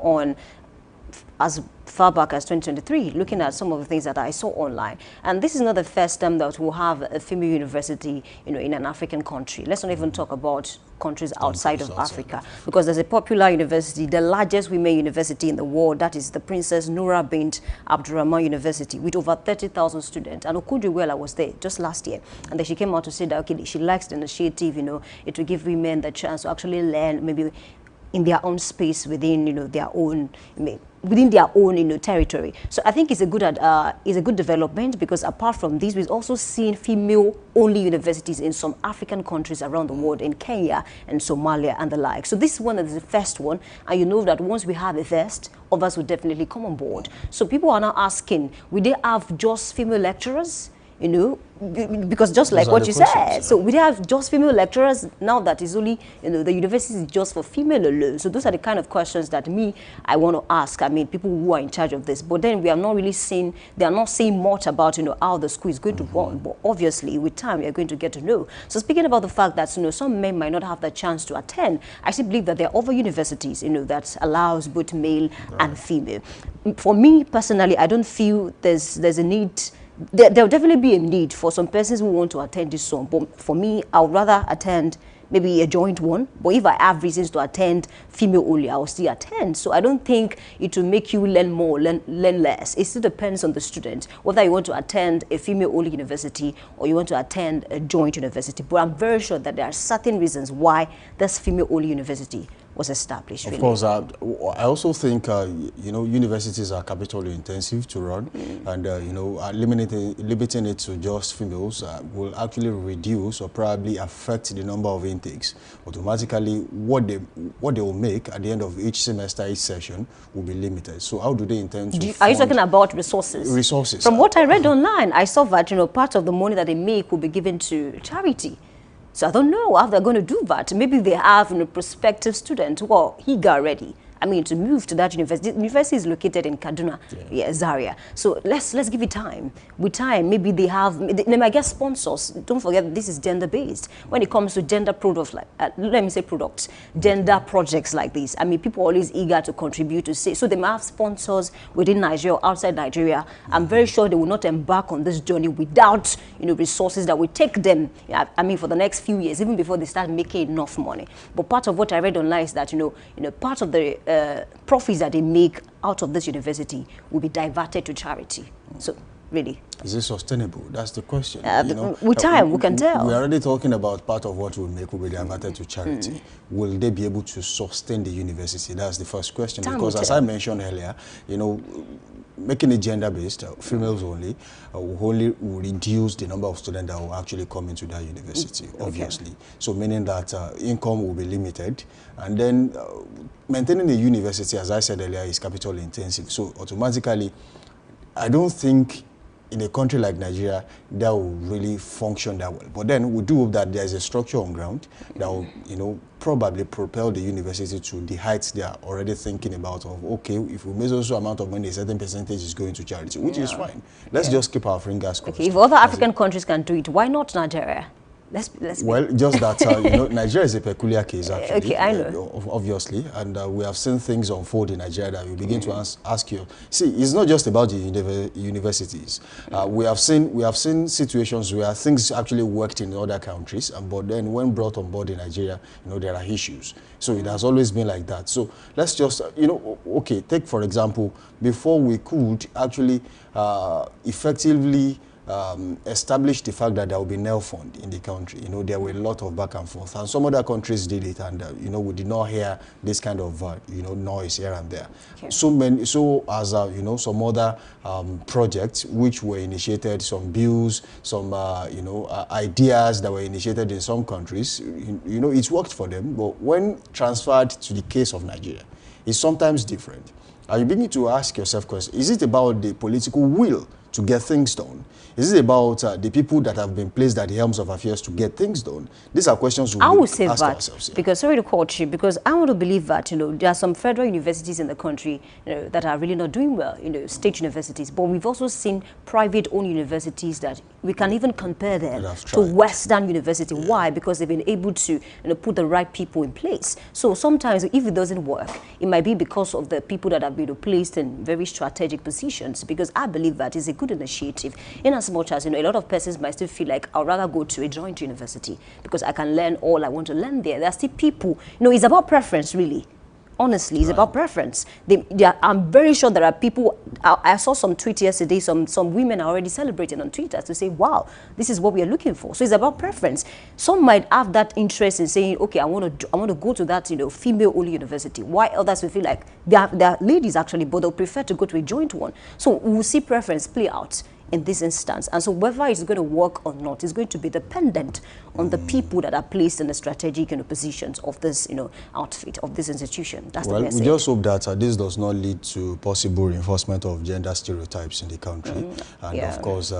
on as far back as 2023, looking at some of the things that I saw online. And this is not the first time that we'll have a female university, in an African country. Let's not even talk about countries outside of Africa, because there's a popular university, the largest women university in the world, that is the Princess Noura bint Abdurrahman University, with over 30,000 students. And Okudiwela was there just last year, and then she came out to say that, okay, she likes the initiative, it will give women the chance to actually learn maybe in their own space within, their own, within their own, territory. So I think it's a good development, because apart from this, we've also seen female-only universities in some African countries around the world, in Kenya and Somalia and the like. So this one is the first one, and you know that once we have a first, others will definitely come on board. So people are now asking, will they have just female lecturers? Because just like what you said, so we have just female lecturers now that is only, the university is just for female alone. So those are the kind of questions that I want to ask. I mean, people who are in charge of this. But then we are not really saying, they are not saying much about, how the school is going to run. But obviously, with time, we are going to get to know. So speaking about the fact that, some men might not have the chance to attend, I still believe that there are other universities, that allows both male and female. For me, personally, I don't feel there's a need. There'll definitely be a need for some persons who want to attend this one, but for me, I would rather attend maybe a joint one. But if I have reasons to attend female only, I will still attend. So I don't think it will make you learn more, learn less. It still depends on the student, whether you want to attend a female only university or you want to attend a joint university. But I'm very sure that there are certain reasons why this female only university was established. Of course, I also think, universities are capital intensive to run, and, limiting it to just females will actually reduce or probably affect the number of intakes. Automatically, what they will make at the end of each semester, each session, will be limited. So how do they intend to Are you talking about resources? Resources. From what I read online, I saw that, part of the money that they make will be given to charity. So I don't know how they're going to do that. Maybe they have a prospective student who are eager already, to move to that university. The university is located in Kaduna, Zaria. So let's give it time. With time, maybe they might get sponsors. Don't forget, this is gender-based. When it comes to gender products, gender projects like this, people are always eager to contribute to say. So they might have sponsors within Nigeria or outside Nigeria. I'm very sure they will not embark on this journey without, resources that will take them, for the next few years, even before they start making enough money. But part of what I read online is that, part of the profits that they make out of this university will be diverted to charity. So, really. Is it sustainable? That's the question. With time, we can tell. We're already talking about part of what we make will be diverted to charity. Will they be able to sustain the university? That's the first question. Because as I mentioned earlier, making it gender-based, females only, will reduce the number of students that will actually come into that university, obviously. So meaning that income will be limited. And then maintaining a university, as I said earlier, is capital intensive. So automatically, I don't think in a country like Nigeria, that will really function that well. But then we do hope that there's a structure on ground that will, probably propel the university to the heights they are already thinking about of, okay, if we make also amount of money, a certain percentage is going to charity, which is fine. Let's just keep our fingers crossed. Okay, if other African countries can do it, why not Nigeria? Well, just that, Nigeria is a peculiar case, actually. Okay, I know. Obviously, and we have seen things unfold in Nigeria that we begin to ask you. See, it's not just about the universities. We have seen situations where things actually worked in other countries, but then when brought on board in Nigeria, there are issues. So it has always been like that. So let's just, okay, take for example, before we could actually effectively establish the fact that there will be NEL fund in the country. There were a lot of back and forth, and some other countries did it, and we did not hear this kind of noise here and there. Okay. So as some other projects which were initiated, some bills, some ideas that were initiated in some countries, it's worked for them, but when transferred to the case of Nigeria, it's sometimes different. And you begin to ask yourself questions: is it about the political will to get things done? Is it about the people that have been placed at the helms of affairs to get things done? These are questions we ask ourselves. Because, sorry to quote you, because I want to believe that, there are some federal universities in the country, that are really not doing well, state universities. But we've also seen private-owned universities that we can even compare them to tried. Western University. Why? Because they've been able to put the right people in place. So sometimes if it doesn't work, it might be because of the people that have been placed in very strategic positions, because I believe that is a good initiative, in as much as a lot of persons might still feel like I'd rather go to a joint university because I can learn all I want to learn there. There are still people, it's about preference really. Honestly, it's about preference. I'm very sure there are people. I saw some tweet yesterday. Some women are already celebrating on Twitter to say, "Wow, this is what we are looking for." So it's about preference. Some might have that interest in saying, "Okay, I want to go to that female-only university." While others will feel like they are ladies actually, but they'll prefer to go to a joint one. So we will see preference play out in this instance. And so whether it's going to work or not is going to be dependent on the people that are placed in the strategic positions of this outfit, of this institution. That's the message. We just hope that this does not lead to possible reinforcement of gender stereotypes in the country. And of course,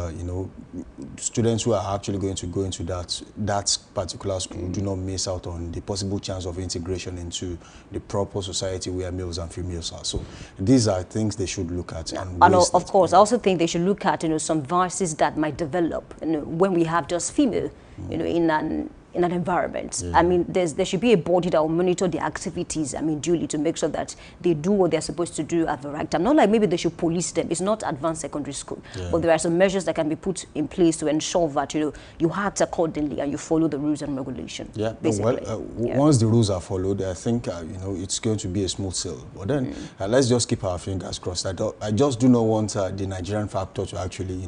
students who are actually going to go into that particular school do not miss out on the possible chance of integration into the proper society where males and females are. So these are things they should look at. And of course, I also think they should look at some vices that might develop when we have just female in an environment. I mean, there should be a body that will monitor the activities, duly, to make sure that they do what they're supposed to do at the right time. Not like maybe they should police them. It's not advanced secondary school. But there are some measures that can be put in place to ensure that, you act accordingly and you follow the rules and regulations. Yeah, once the rules are followed, I think, it's going to be a smooth sail. But then, let's just keep our fingers crossed. I just do not want the Nigerian factor to actually,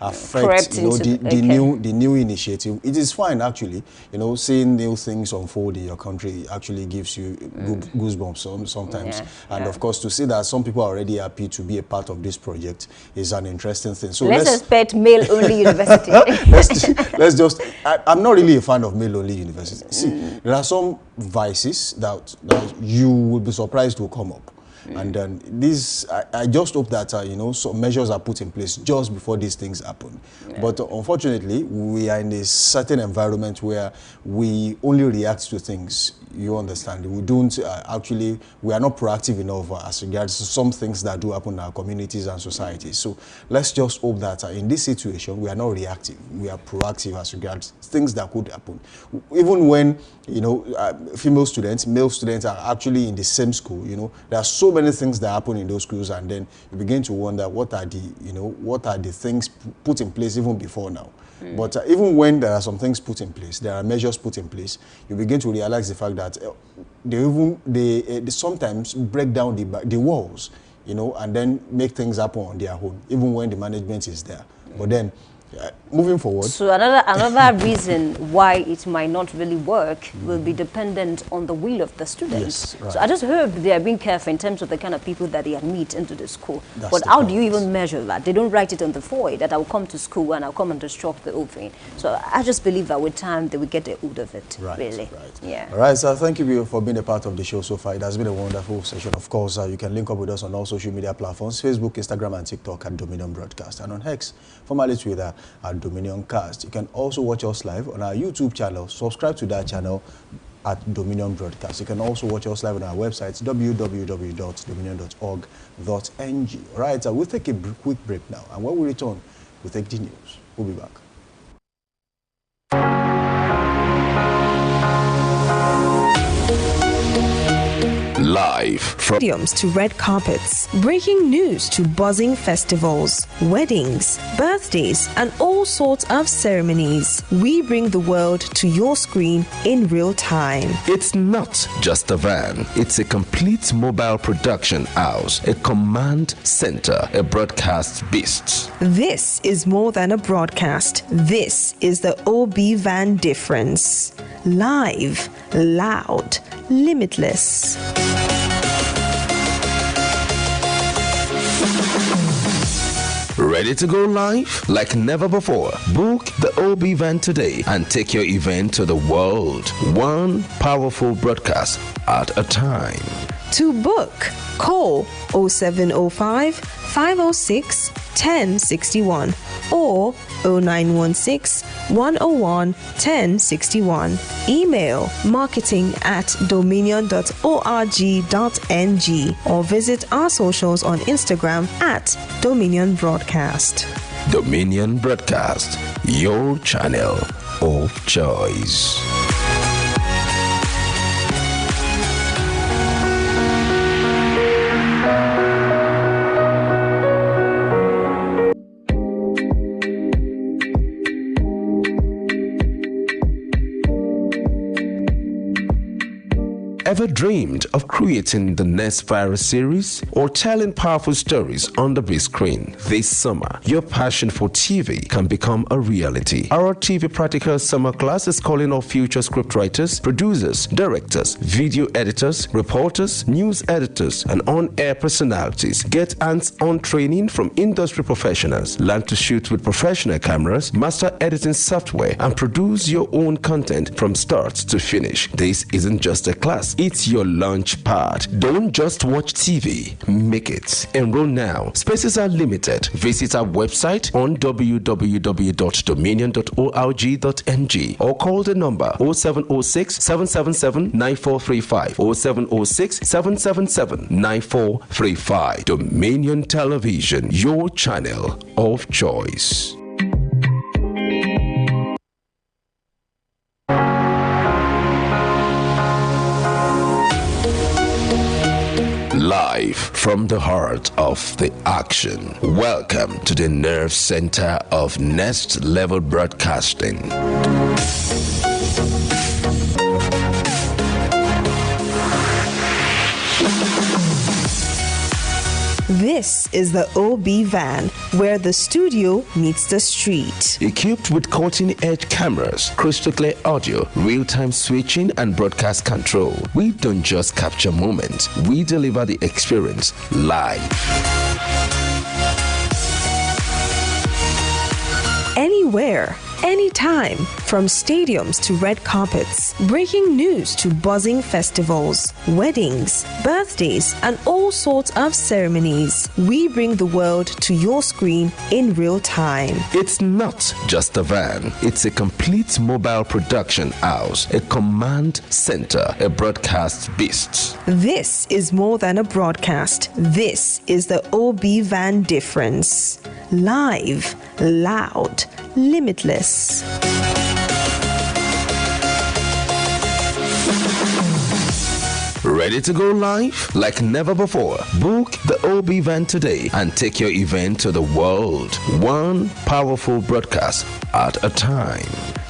affect, the new initiative. It is fine, actually. Seeing new things unfold in your country actually gives you goosebumps sometimes. Of course, to see that some people are already happy to be a part of this project is an interesting thing. So let's expect male-only university. let's just, I'm not really a fan of male-only university. See, there are some vices that you would be surprised will come up. And then I just hope that, some measures are put in place just before these things happen. But unfortunately, we are in a certain environment where we only react to things, you understand. We don't we are not proactive enough as regards some things that do happen in our communities and societies. So let's just hope that in this situation, we are not reactive. We are proactive as regards things that could happen. Even when, female students, male students are actually in the same school, there are so many things that happen in those schools, and then you begin to wonder what are the things put in place even before now. But even when there are some things put in place, there are measures put in place, you begin to realize the fact that they sometimes break down the walls, and then make things happen on their own, even when the management is there. But then, moving forward. So another reason why it might not really work will be dependent on the will of the students. Yes, right. So I just hope they are being careful in terms of the kind of people that they admit into the school. But how do you even measure that? They don't write it on the foil that I will come to school and I'll come and disrupt the whole thing. So I just believe that with time they will get the hold of it. Really. Right. Yeah. All right, so thank you for being a part of the show so far. It has been a wonderful session. Of course, you can link up with us on all social media platforms: Facebook, Instagram, and TikTok at Dominion Broadcast, and on X, formerly Twitter, at Dominion Cast. You can also watch us live on our YouTube channel. Subscribe to that channel at Dominion Broadcast. You can also watch us live on our website, www.dominion.org.ng. All right, we'll take a quick break now, and when we return, we'll take the news. We'll be back. Live from stadiums to red carpets, breaking news to buzzing festivals, weddings, birthdays, and all sorts of ceremonies. We bring the world to your screen in real time. It's not just a van, it's a complete mobile production house, a command center, a broadcast beast. This is more than a broadcast. This is the OB Van difference. Live, loud, limitless. Ready to go live like never before? Book the OB Van today and take your event to the world. One powerful broadcast at a time. To book, call 0705 506 1061 or 0916 101 1061. Email marketing@dominion.org.ng or visit our socials on Instagram at Dominion Broadcast. Dominion Broadcast, your channel of choice. Ever dreamed of creating the next virus series or telling powerful stories on the big screen? This summer, your passion for TV can become a reality. Our TV Practical Summer Class is calling all future scriptwriters, producers, directors, video editors, reporters, news editors, and on-air personalities. Get hands-on training from industry professionals. Learn to shoot with professional cameras, master editing software, and produce your own content from start to finish. This isn't just a class. It's your launch pad. Don't just watch TV. Make it. Enroll now. Spaces are limited. Visit our website on www.dominion.org.ng or call the number 0706 777 9435 0706 777 9435. Dominion Television, your channel of choice. Live from the heart of the action. Welcome to the nerve center of Next Level Broadcasting. This is the OB van, where the studio meets the street. Equipped with cutting-edge cameras, crystal clear audio, real-time switching, and broadcast control, we don't just capture moments, we deliver the experience live. Anywhere, anytime, from stadiums to red carpets, breaking news to buzzing festivals, weddings, birthdays, and all sorts of ceremonies. We bring the world to your screen in real time. It's not just a van, it's a complete mobile production house, a command center, a broadcast beast. This is more than a broadcast. This is the OB van difference. Live, loud, limitless. Ready to go live like never before? Book the OB van today and take your event to the world. One powerful broadcast at a time.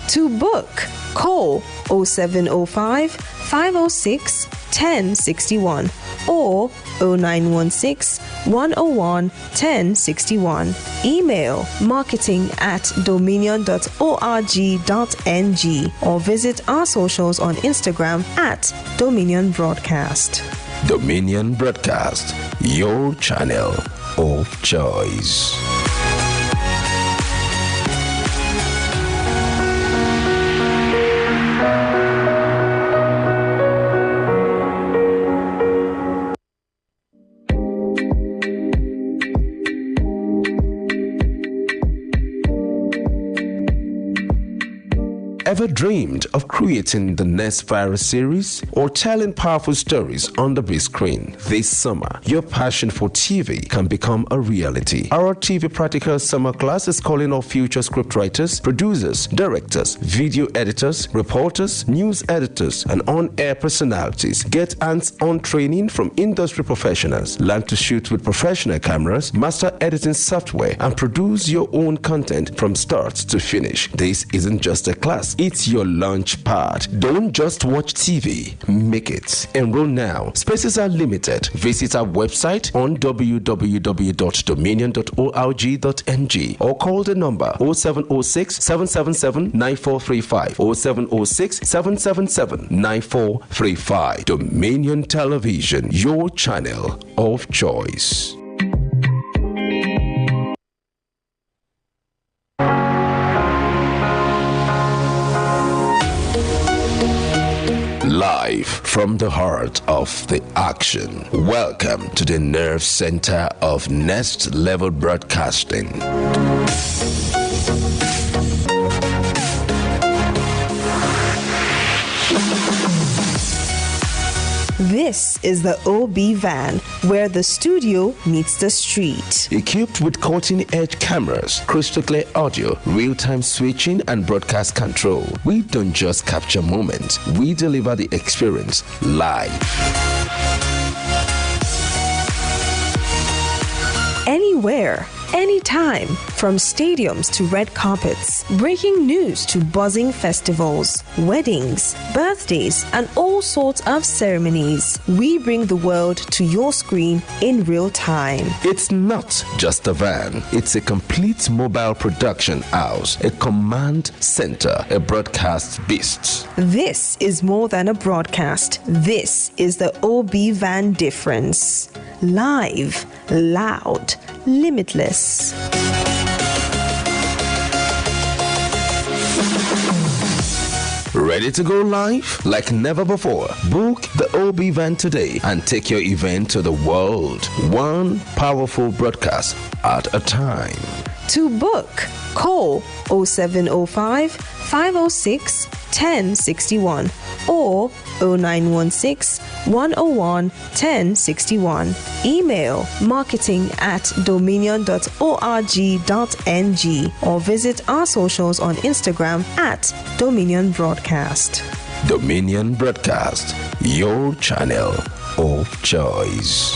To book, call 0705 506 1061 or 0916 101 1061. Email marketing@dominion.org.ng or visit our socials on Instagram @Dominion Broadcast. Dominion Broadcast, your channel of choice. Ever dreamed of creating the next virus series or telling powerful stories on the big screen? This summer, your passion for TV can become a reality. Our TV Practical Summer Class is calling all future scriptwriters, producers, directors, video editors, reporters, news editors, and on-air personalities. Get hands-on training from industry professionals. Learn to shoot with professional cameras, master editing software, and produce your own content from start to finish. This isn't just a class. It's your launch pad. Don't just watch TV. Make it. Enroll now. Spaces are limited. Visit our website on www.dominion.org.ng or call the number 0706 777 9435 0706 777 9435. Dominion Television, your channel of choice. Live from the heart of the action. Welcome to the nerve center of Next Level Broadcasting. This This is the OB van, where the studio meets the street. Equipped with cutting-edge cameras, crystal clear audio, real-time switching and broadcast control, we don't just capture moments, we deliver the experience live. Anywhere, anytime, from stadiums to red carpets, breaking news to buzzing festivals, weddings, birthdays, and all sorts of ceremonies. We bring the world to your screen in real time. It's not just a van, it's a complete mobile production house, a command center, a broadcast beast. This is more than a broadcast. This is the OB van difference. Live, loud, limitless. Ready to go live like never before? Book the OB van today and take your event to the world. One powerful broadcast at a time. To book, call 0705 506 1061 or 0916 101 1061. Email marketing@dominion.org.ng or visit our socials on Instagram @Dominion Broadcast. Dominion Broadcast, your channel of choice.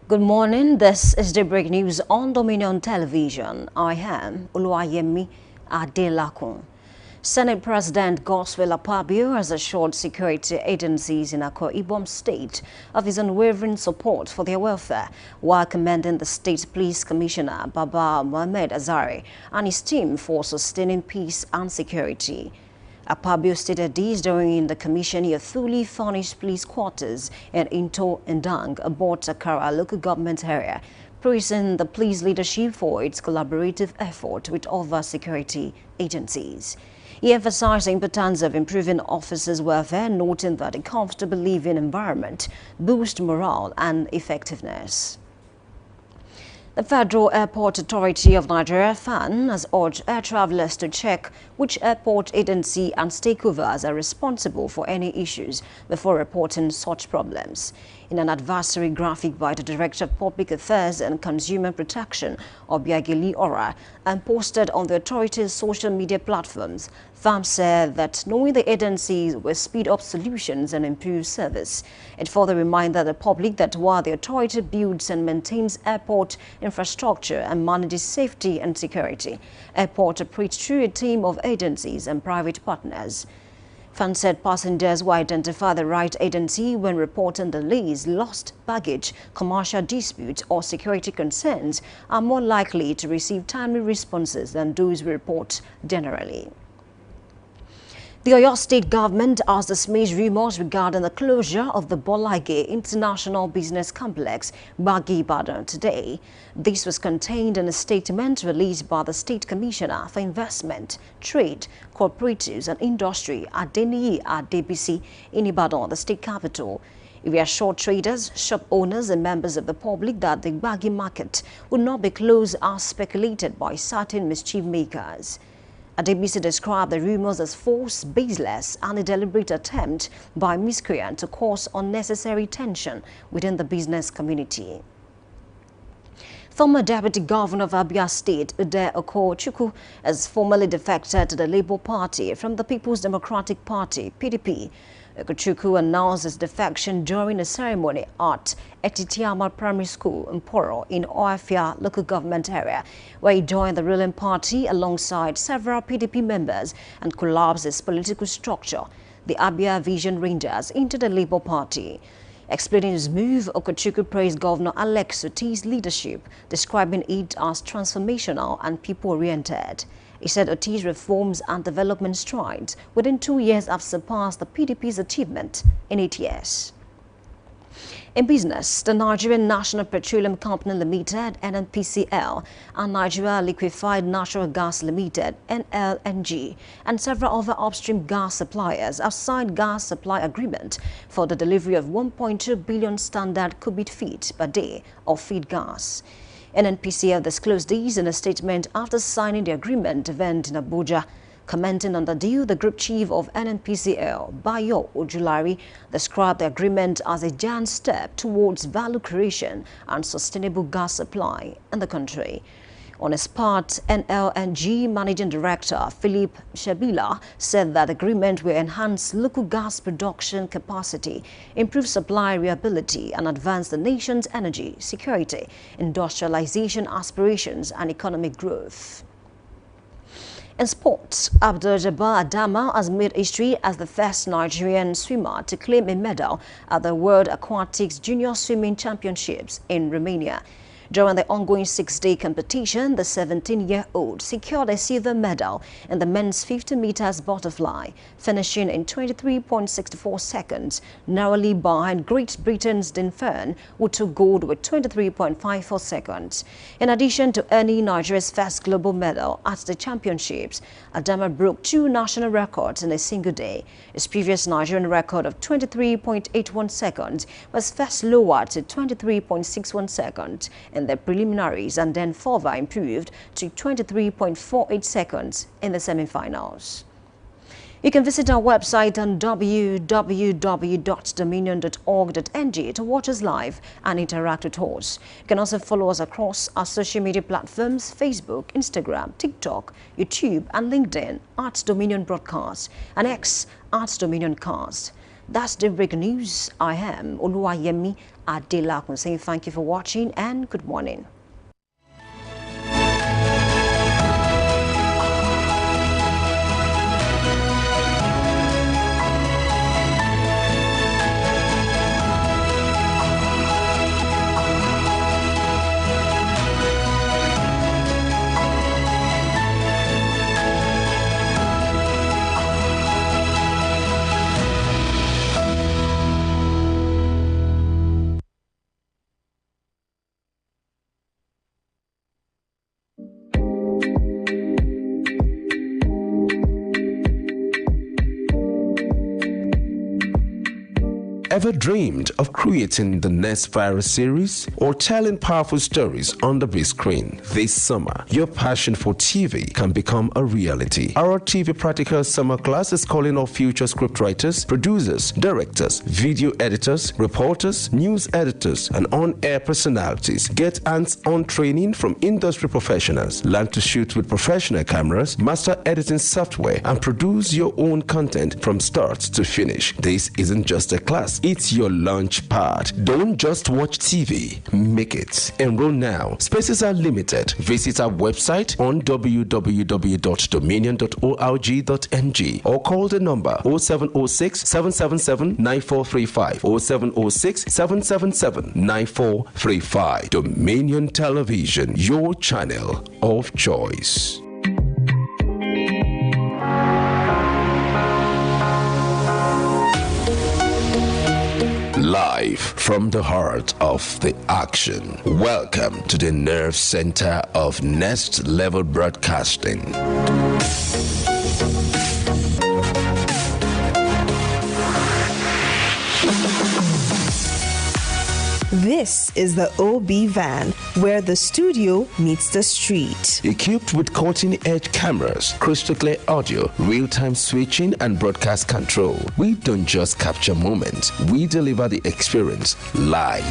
Good morning. This is the breaking news on Dominion Television. I am Oluwayemi Adelakun. Senate President Godswill Akpabio has assured security agencies in Akwa Ibom State of his unwavering support for their welfare, while commending the State Police Commissioner Baba Mohammed Azari and his team for sustaining peace and security. Akpabio stated this during the commissioning of fully furnished police quarters in Into Ndang, a Takara local government area, praising the police leadership for its collaborative effort with other security agencies. He emphasized the importance of improving officers' welfare, noting that a comfortable living environment boosts morale and effectiveness. The Federal Airport Authority of Nigeria, FAN, has urged air travelers to check which airport agency and stakeholders are responsible for any issues before reporting such problems. In an advisory graphic by the Director of Public Affairs and Consumer Protection, Obiageli Ora, and posted on the authority's social media platforms, FAM said that knowing the agencies will speed up solutions and improve service. It further reminded the public that while the authority builds and maintains airport infrastructure and manages safety and security, airport operates through a team of agencies and private partners. FAN said passengers will identify the right agency when reporting delays, lost baggage, commercial disputes, or security concerns are more likely to receive timely responses than those who report generally. The Oyo State government has dismissed rumors regarding the closure of the Bolage International Business Complex, Gbagi Ibadan, today. This was contained in a statement released by the State Commissioner for Investment, Trade, Cooperatives and Industry, Adeniyi Adebisi, in Ibadan, the state capital. It reassured traders, shop owners and members of the public that the Gbagi market would not be closed as speculated by certain mischief makers. Adebisi described the rumors as false, baseless, and a deliberate attempt by miscreants to cause unnecessary tension within the business community. Former Deputy Governor of Abia State, Ude Okochukwu, has formally defected to the Labour Party from the People's Democratic Party, PDP. Okochukwu announced his defection during a ceremony at Etitiama Primary School in Poro in Oafia local government area, where he joined the ruling party alongside several PDP members and collapsed his political structure, the Abia Vision Rangers, into the Labour Party. Explaining his move, Okechukwu praised Governor Alex Oti's leadership, describing it as transformational and people-oriented. He said Oti's reforms and development strides within 2 years have surpassed the PDP's achievement in 8 years. In business, the Nigerian National Petroleum Company Limited, NNPCL, and Nigeria Liquefied Natural Gas Limited, NLNG, and several other upstream gas suppliers have signed gas supply agreement for the delivery of 1.2 billion standard cubic feet per day of feed gas. NNPCL disclosed these in a statement after signing the agreement event in Abuja. Commenting on the deal, the group chief of NNPCL, Bayo Ojulari, described the agreement as a giant step towards value creation and sustainable gas supply in the country. On his part, NLNG Managing Director Philip Shabila said that the agreement will enhance local gas production capacity, improve supply reliability, and advance the nation's energy security, industrialization aspirations, and economic growth. In sports, Abdul-Jabbar Adama has made history as the first Nigerian swimmer to claim a medal at the World Aquatics Junior Swimming Championships in Romania. During the ongoing 6-day competition, the 17-year-old secured a silver medal in the men's 50 meters butterfly, finishing in 23.64 seconds, narrowly behind Great Britain's Dean Fern, who took gold with 23.54 seconds. In addition to earning Nigeria's first global medal at the championships, Adama broke 2 national records in a single day. His previous Nigerian record of 23.81 seconds was first lowered to 23.61 seconds in the preliminaries and then further improved to 23.48 seconds in the semi-finals. You can visit our website on www.dominion.org.ng to watch us live and interact with us. You can also follow us across our social media platforms: Facebook, Instagram, TikTok, YouTube, and LinkedIn @Dominion Broadcast and X @DominionCast. That's the breaking news. I am Oluwayemi Adelakun saying thank you for watching and good morning. Ever dreamed of creating the next virus series or telling powerful stories on the big screen? This summer, your passion for TV can become a reality. Our TV Practical Summer Class is calling all future scriptwriters, producers, directors, video editors, reporters, news editors, and on-air personalities. Get hands-on training from industry professionals. Learn to shoot with professional cameras, master editing software, and produce your own content from start to finish. This isn't just a class. It's your launch pad. Don't just watch TV. Make it. Enroll now. Spaces are limited. Visit our website on www.dominion.org.ng or call the number 0706 777 9435 0706 777 9435. Dominion Television, your channel of choice. Live from the heart of the action. Welcome to the nerve center of Next Level Broadcasting. This is the OB van, where the studio meets the street. Equipped with cutting-edge cameras, crystal clear audio, real-time switching, and broadcast control, we don't just capture moments, we deliver the experience live.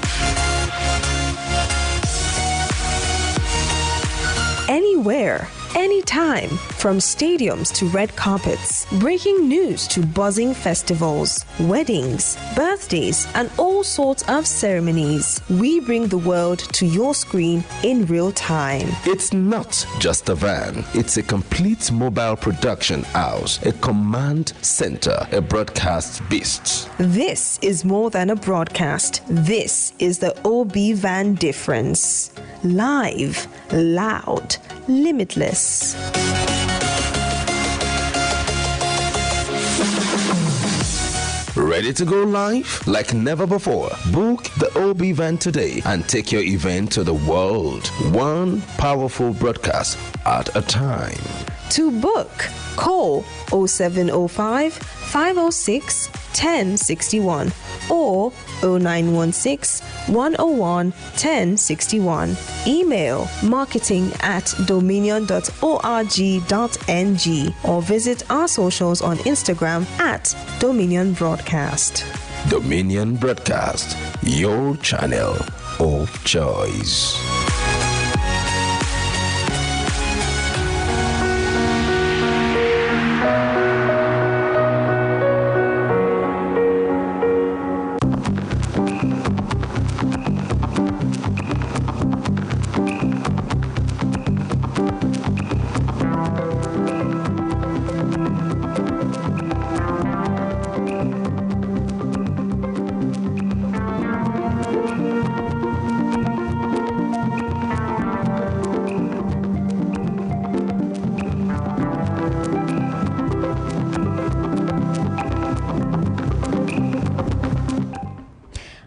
Anywhere, anytime, from stadiums to red carpets, breaking news to buzzing festivals, weddings, birthdays, and all sorts of ceremonies. We bring the world to your screen in real time. It's not just a van, it's a complete mobile production house, a command center, a broadcast beast. This is more than a broadcast. This is the OB Van difference. Live, loud, limitless. Ready to go live like never before? Book the OB Van today and take your event to the world. One powerful broadcast at a time. To book, call 0705 506 1061 or 0916 101 1061. Email marketing@dominion.org.ng or visit our socials on Instagram @Dominion Broadcast. Dominion Broadcast, your channel of choice.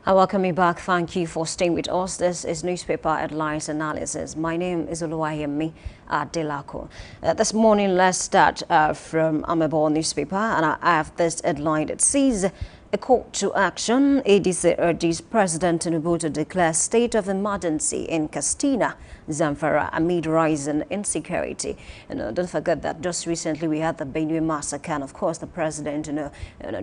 Welcome you back. Thank you for staying with us. This is Newspaper Headlines Analysis. My name is Oluwayemi Adelako. This morning, let's start from Amebo newspaper, and I have this headline that says, a call to action. ADC urges President Tinubu to declare state of emergency in Katsina, Zamfara, amid rising insecurity. Don't forget that just recently we had the Benue massacre, and of course the president,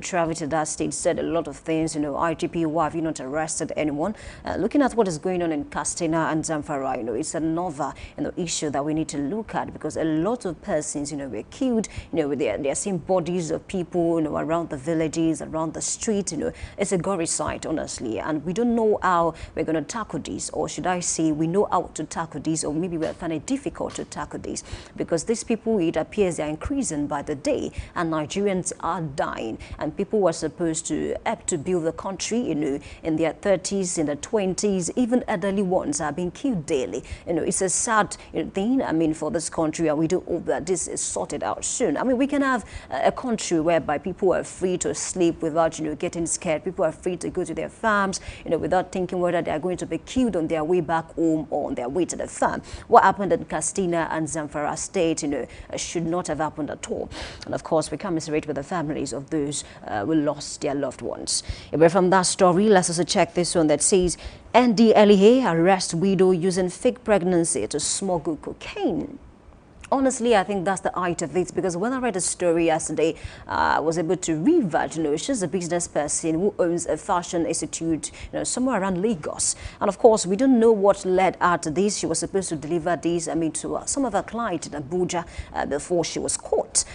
traveled to that state, said a lot of things. IGP, why have you not arrested anyone? Looking at what is going on in Katsina and Zamfara, it's another issue that we need to look at, because a lot of persons, were killed. They are seeing bodies of people, around the villages, around the street. It's a gory sight, honestly, and we don't know how we're going to tackle this, or should I say we know how to tackle this, or maybe we're finding it difficult to tackle this, because these people, it appears they're increasing by the day, and Nigerians are dying, and people were supposed to help to build the country, in their 30s, in their 20s, even elderly ones are being killed daily. It's a sad thing, for this country, and we do hope that this is sorted out soon. We can have a country whereby people are free to sleep without, getting scared. People are free to go to their farms, without thinking whether they are going to be killed on their way back home or on their way to the farm. What happened in Katsina and Zamfara state, should not have happened at all. And of course, we commiserate with the families of those who lost their loved ones. But from that story, let's also check this one that says, NDLEA arrests widow using fake pregnancy to smuggle cocaine. Honestly, I think that's the height of it, because when I read the story yesterday, I was able to read that, she's a business person who owns a fashion institute, somewhere around Lagos. And of course, we don't know what led her to this. She was supposed to deliver these, to some of her clients in Abuja before she was caught.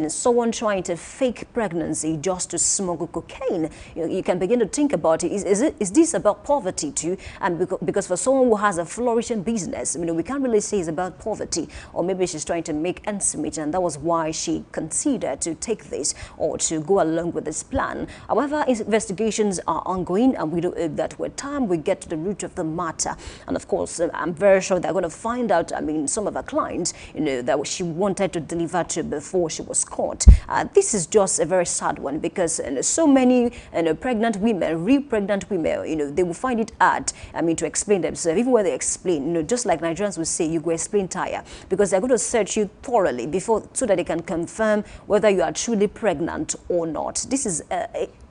Someone trying to fake pregnancy just to smuggle cocaine. You can begin to think about it. Is this about poverty too? And because for someone who has a flourishing business, we can't really say it's about poverty, or maybe she's trying to make ends meet, and that was why she considered to take this or to go along with this plan. However, investigations are ongoing, and we do hope that with time we get to the root of the matter. And of course, I'm very sure they're going to find out, some of her clients, that she wanted to deliver to before she was caught. This is just a very sad one, because so many pregnant women, real pregnant women, they will find it hard, to explain themselves. Even when they explain, just like Nigerians will say, you go explain tire, because they're going to search you thoroughly before, so that they can confirm whether you are truly pregnant or not. This is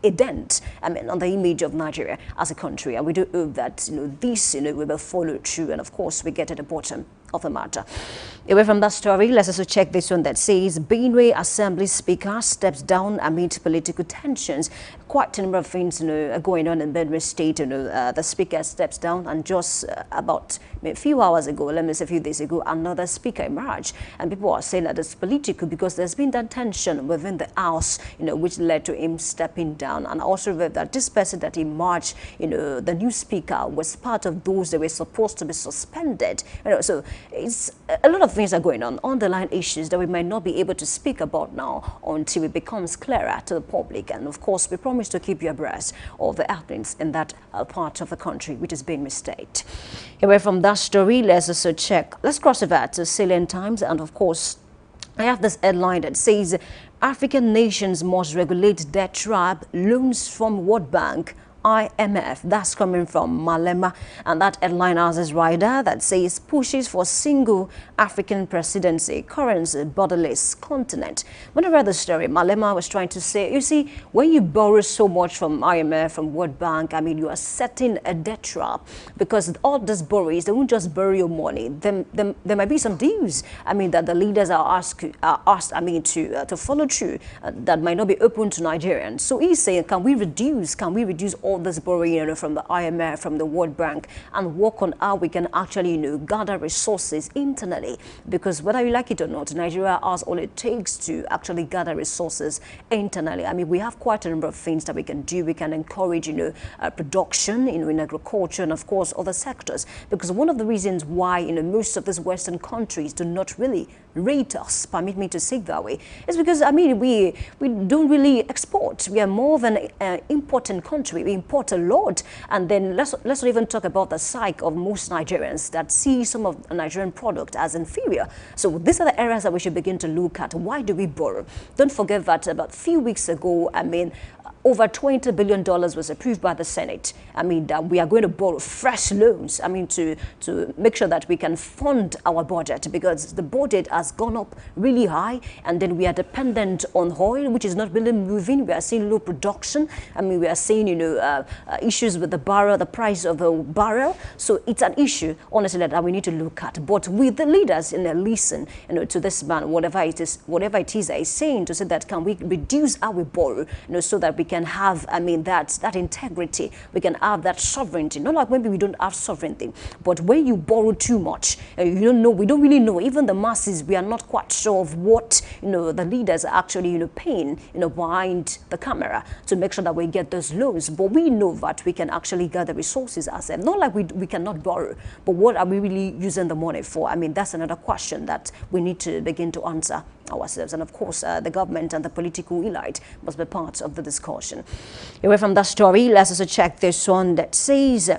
a dent, on the image of Nigeria as a country. And we do hope that, this, we will follow through, and of course we get at the bottom of the matter. Away from that story, let's also check this one that says Benue Assembly Speaker steps down amid political tensions. Quite a number of things, are going on in Benue State. The speaker steps down, and just about a few hours ago, let me say a few days ago, another speaker emerged, and people are saying that it's political because there's been that tension within the house, which led to him stepping down. And also read that this person that emerged, the new speaker, was part of those that were supposed to be suspended. So it's a lot of things are going on, underlying issues that we might not be able to speak about now until it becomes clearer to the public. And of course, we promise to keep you abreast of the happenings in that part of the country, which is Benue State. Away from that story, let's also check. Let's cross over to Salient Times, and of course, I have this headline that says African nations must regulate debt trap, loans from World Bank, IMF. That's coming from Malema, and that headline has this rider that says pushes for single African presidency, currency borderless continent. When I read the story, Malema was trying to say, you see, when you borrow so much from IMF, from World Bank, you are setting a debt trap, because all these borrowers, they won't just borrow your money. There might be some deals, that the leaders are asked, to follow through, that might not be open to Nigerians. So he's saying, can we reduce all this borrowing from the IMF, from the World Bank, and work on how we can actually gather resources internally, because whether you like it or not, Nigeria has all it takes to actually gather resources internally. We have quite a number of things that we can do. We can encourage production in agriculture, and of course other sectors, because one of the reasons why most of these Western countries do not really rate us, permit me to say it that way, is because we don't really export. We are more of an important country. We import a lot, and then let's not even talk about the psyche of most Nigerians that see some of the Nigerian product as inferior. So these are the areas that we should begin to look at. Why do we borrow? Don't forget that about a few weeks ago, over $20 billion was approved by the Senate. That we are going to borrow fresh loans, to make sure that we can fund our budget, because the budget has gone up really high, and then we are dependent on oil, which is not really moving. We are seeing low production. We are seeing, issues with the barrel, the price of the barrel. So it's an issue, honestly, that we need to look at. But with the leaders in there, listen, to this man, whatever it is that he's saying, to say that can we reduce how we borrow, so that we can have, that integrity, we can have that sovereignty. Not like maybe we don't have sovereignty, but when you borrow too much, we don't really know, even the masses, we are not quite sure of what, the leaders are actually, paying, behind the camera to make sure that we get those loans. But we know that we can actually gather resources ourselves. Not like we cannot borrow, but what are we really using the money for? That's another question that we need to begin to answer ourselves. And of course, the government and the political elite must be part of the discussion. Away from that story, let's also check this one that says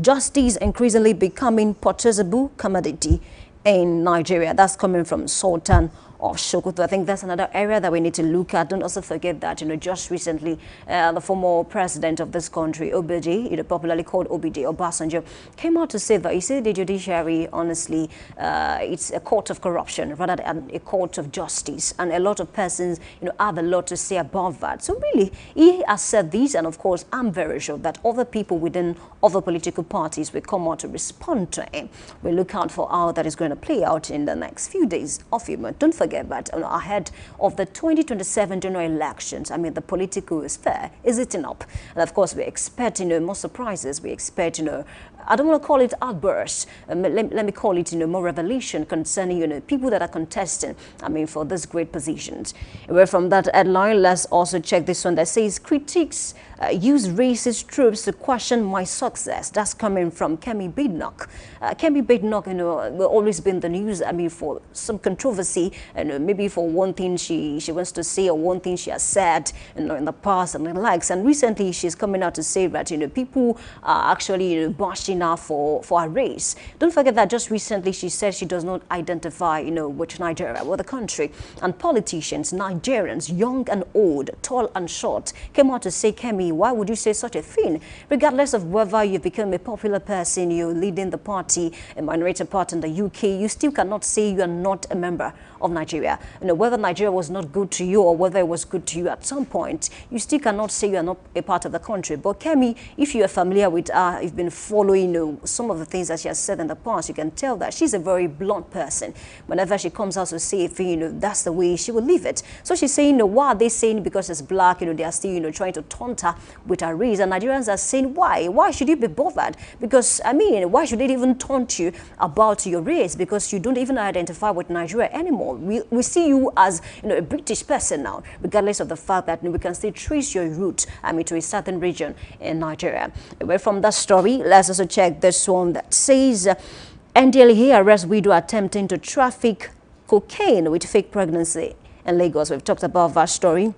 justice increasingly becoming purchasable commodity in Nigeria. That's coming from Sultan of Sokoto. I think that's another area that we need to look at. Don't also forget that, just recently, the former president of this country, OBJ, popularly called OBJ, Obasanjo, came out to say that he said the judiciary, honestly, it's a court of corruption rather than a court of justice. And a lot of persons, have a lot to say about that. So really, he has said this, and of course, I'm very sure that other people within other political parties will come out to respond to him. We'll look out for how that is going to play out in the next few days of few months. Don't forget that ahead of the 2027 general elections, the political sphere is heating up. And of course, we expect, more surprises. We expect, I don't want to call it outbursts. Let me call it, more revelation concerning, people that are contesting, for these great positions. Away from that headline, let's also check this one that says critics use racist tropes to question my success. That's coming from Kemi Badenoch. Kemi Badenoch, will always be in the news, for some controversy, and maybe for one thing she wants to say, or one thing she has said, in the past and the likes. And recently, she's coming out to say that, people are actually, bashing touting her for her race. Don't forget that just recently she said she does not identify, with Nigeria, with the country. And politicians, Nigerians, young and old, tall and short, came out to say, Kemi, why would you say such a thing? Regardless of whether you've become a popular person, you're leading the party, a minority party in the UK, you still cannot say you are not a member of Nigeria. Whether Nigeria was not good to you or whether it was good to you at some point, you still cannot say you are not a part of the country. But Kemi, if you are familiar with her, you've been following some of the things that she has said in the past, you can tell that she's a very blunt person. Whenever she comes out to say a thing, that's the way she will leave it. So she's saying, why are they saying because it's black, they are still, trying to taunt her with her race. And Nigerians are saying, why? Why should you be bothered? Because, why should they even taunt you about your race? Because you don't even identify with Nigeria anymore. We see you as, a British person now, regardless of the fact that we can still trace your route, to a certain region in Nigeria. Away from that story, let's also check this one that says, NDLEA arrests widow attempting to traffic cocaine with fake pregnancy in Lagos. We've talked about that story.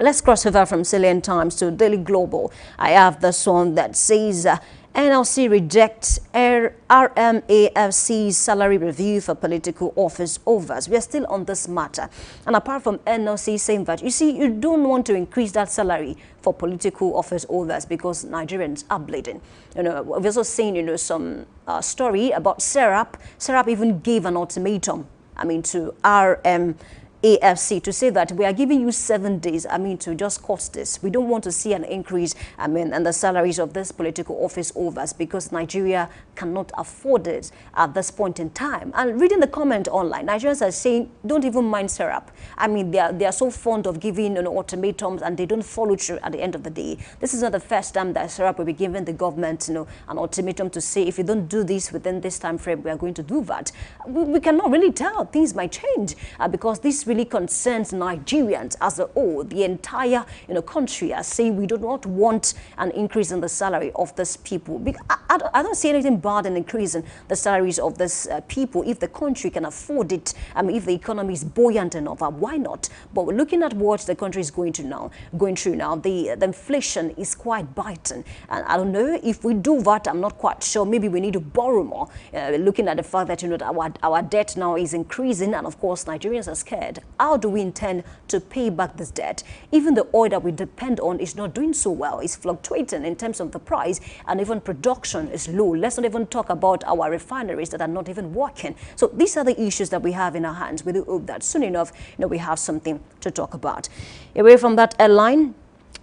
Let's cross over from Salient Times to Daily Global. I have this one that says, NLC rejects RMAFC's salary review for political office holders. We are still on this matter. And apart from NLC saying that, you don't want to increase that salary for political office holders because Nigerians are bleeding. We've also seen, some story about Serap. Serap even gave an ultimatum, to RMAFC to say that we are giving you 7 days, to just cost this. We don't want to see an increase, in the salaries of this political office holders because Nigeria cannot afford it at this point in time. And reading the comment online, Nigerians are saying, don't even mind Serap. They are so fond of giving ultimatums and they don't follow through at the end of the day. This is not the first time that Serap will be giving the government, an ultimatum to say, if you don't do this within this time frame, we are going to do that. We cannot really tell. Things might change because this really concerns Nigerians as a whole. The entire country are saying we do not want an increase in the salary of these people. I don't see anything bad in increasing the salaries of these people if the country can afford it. If the economy is buoyant enough, why not? But we're looking at what the country is going through now, the inflation is quite biting. And I don't know if we do that. I'm not quite sure. Maybe we need to borrow more. Looking at the fact that our debt now is increasing, and of course Nigerians are scared. How do we intend to pay back this debt? Even the oil that we depend on is not doing so well. It's fluctuating in terms of the price, and even production is low. Let's not even talk about our refineries that are not even working. So these are the issues that we have in our hands. We do hope that soon enough, we have something to talk about. Away from that airline,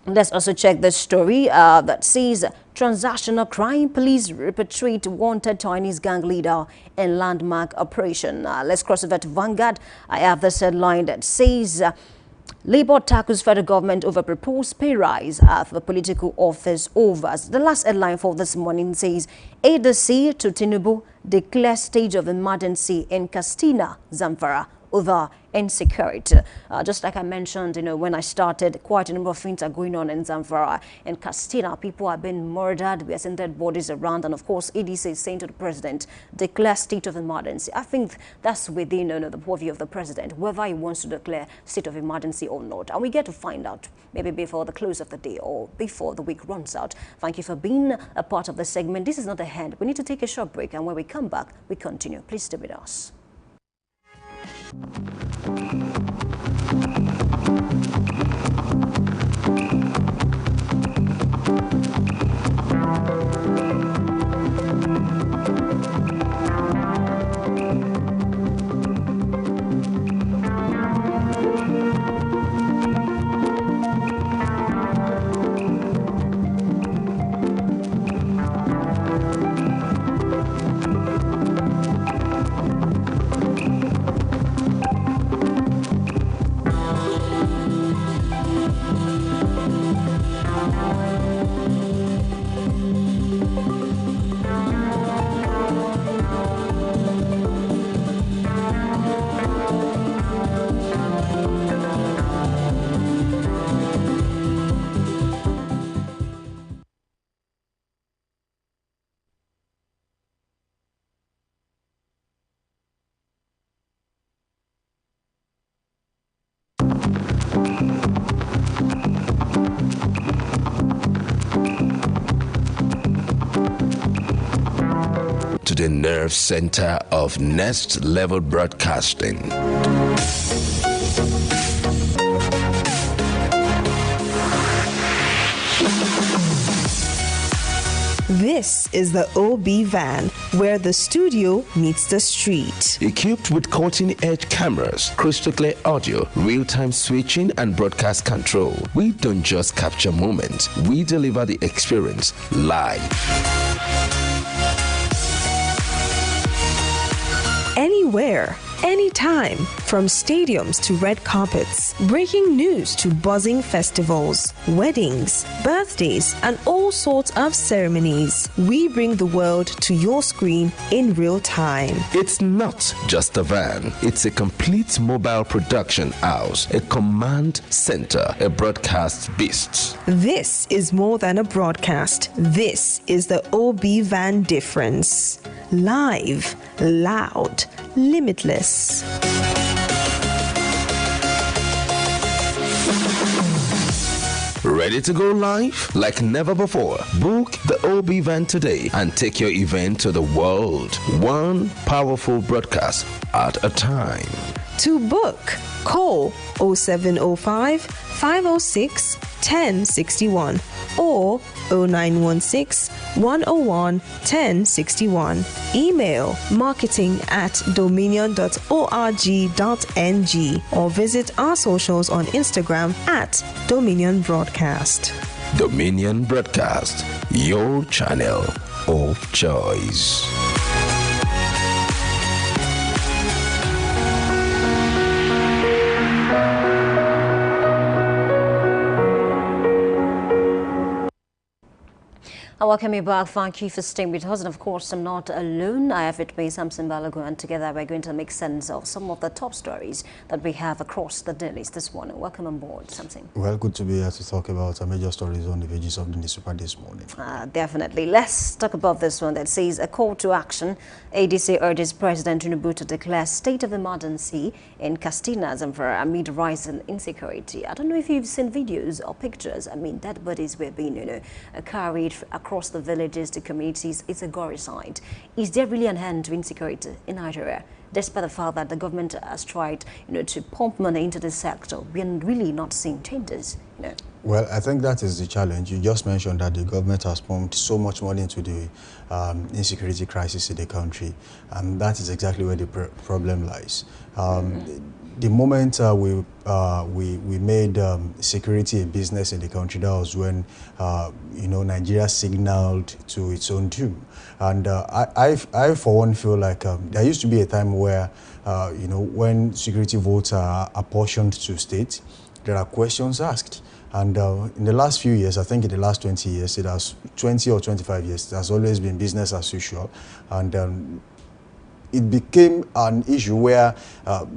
let's also check this story that says transactional crime. Police repatriate wanted Chinese gang leader in landmark operation. Let's cross over to Vanguard. I have this headline that says Labour tackles federal government over proposed pay rise for political office holders. The last headline for this morning says ADC to Tinubu declares state of emergency in Katsina, Zamfara over insecurity. Just like I mentioned, when I started, quite a number of things are going on in Zamfara and Katsina. People are being murdered. We are seeing dead bodies around. And of course, ADC is saying to the president, declare state of emergency. I think that's within the purview of the president, whether he wants to declare state of emergency or not. And we get to find out maybe before the close of the day or before the week runs out. Thank you for being a part of the segment. This is not the end. We need to take a short break. And when we come back, we continue. Please stay with us. nerve center of next level broadcasting. This is the OB van, where the studio meets the street. Equipped with cutting-edge cameras, crystal clear audio, real-time switching, and broadcast control, we don't just capture moments, we deliver the experience live. Anywhere, anytime, from stadiums to red carpets, breaking news to buzzing festivals, weddings, birthdays, and all sorts of ceremonies. We bring the world to your screen in real time. It's not just a van, it's a complete mobile production house, a command center, a broadcast beast. This is more than a broadcast. This is the OB van difference. Live, loud, limitless. Ready to go live like never before? Book the OB van today and take your event to the world. One powerful broadcast at a time. To book, call 0705 506 1061 or 0916 101 1061. Email marketing@dominion.org.ng or visit our socials on Instagram @Dominion Broadcast. Dominion Broadcast, your channel of choice. Welcome you back. Thank you for staying with us. And of course, I'm not alone. I have with me Samson Balogun, and together we're going to make sense of some of the top stories that we have across the dailies this morning. Welcome on board, Samson. Well, good to be here to talk about major stories on the pages of the newspaper this morning. Definitely. Let's talk about this one that says a call to action. ADC urges President Tinubu to declare state of emergency in Katsina, Zamfara amid rising insecurity. I don't know if you've seen videos or pictures. I mean, dead bodies were being, carried across the villages, the communities. It's a gory sight. Is there really an end to insecurity in Nigeria? Despite the fact that the government has tried, to pump money into the sector, we're really not seeing changes, Well, I think that is the challenge. You just mentioned that the government has pumped so much money into the insecurity crisis in the country, and that is exactly where the problem lies. The moment we made security a business in the country, that was when Nigeria signaled to its own doom. And I for one feel like there used to be a time where when security votes are apportioned to states, there are questions asked. And in the last few years, I think in the last 20 years, it has 20 or 25 years, it has always been business as usual. And it became an issue where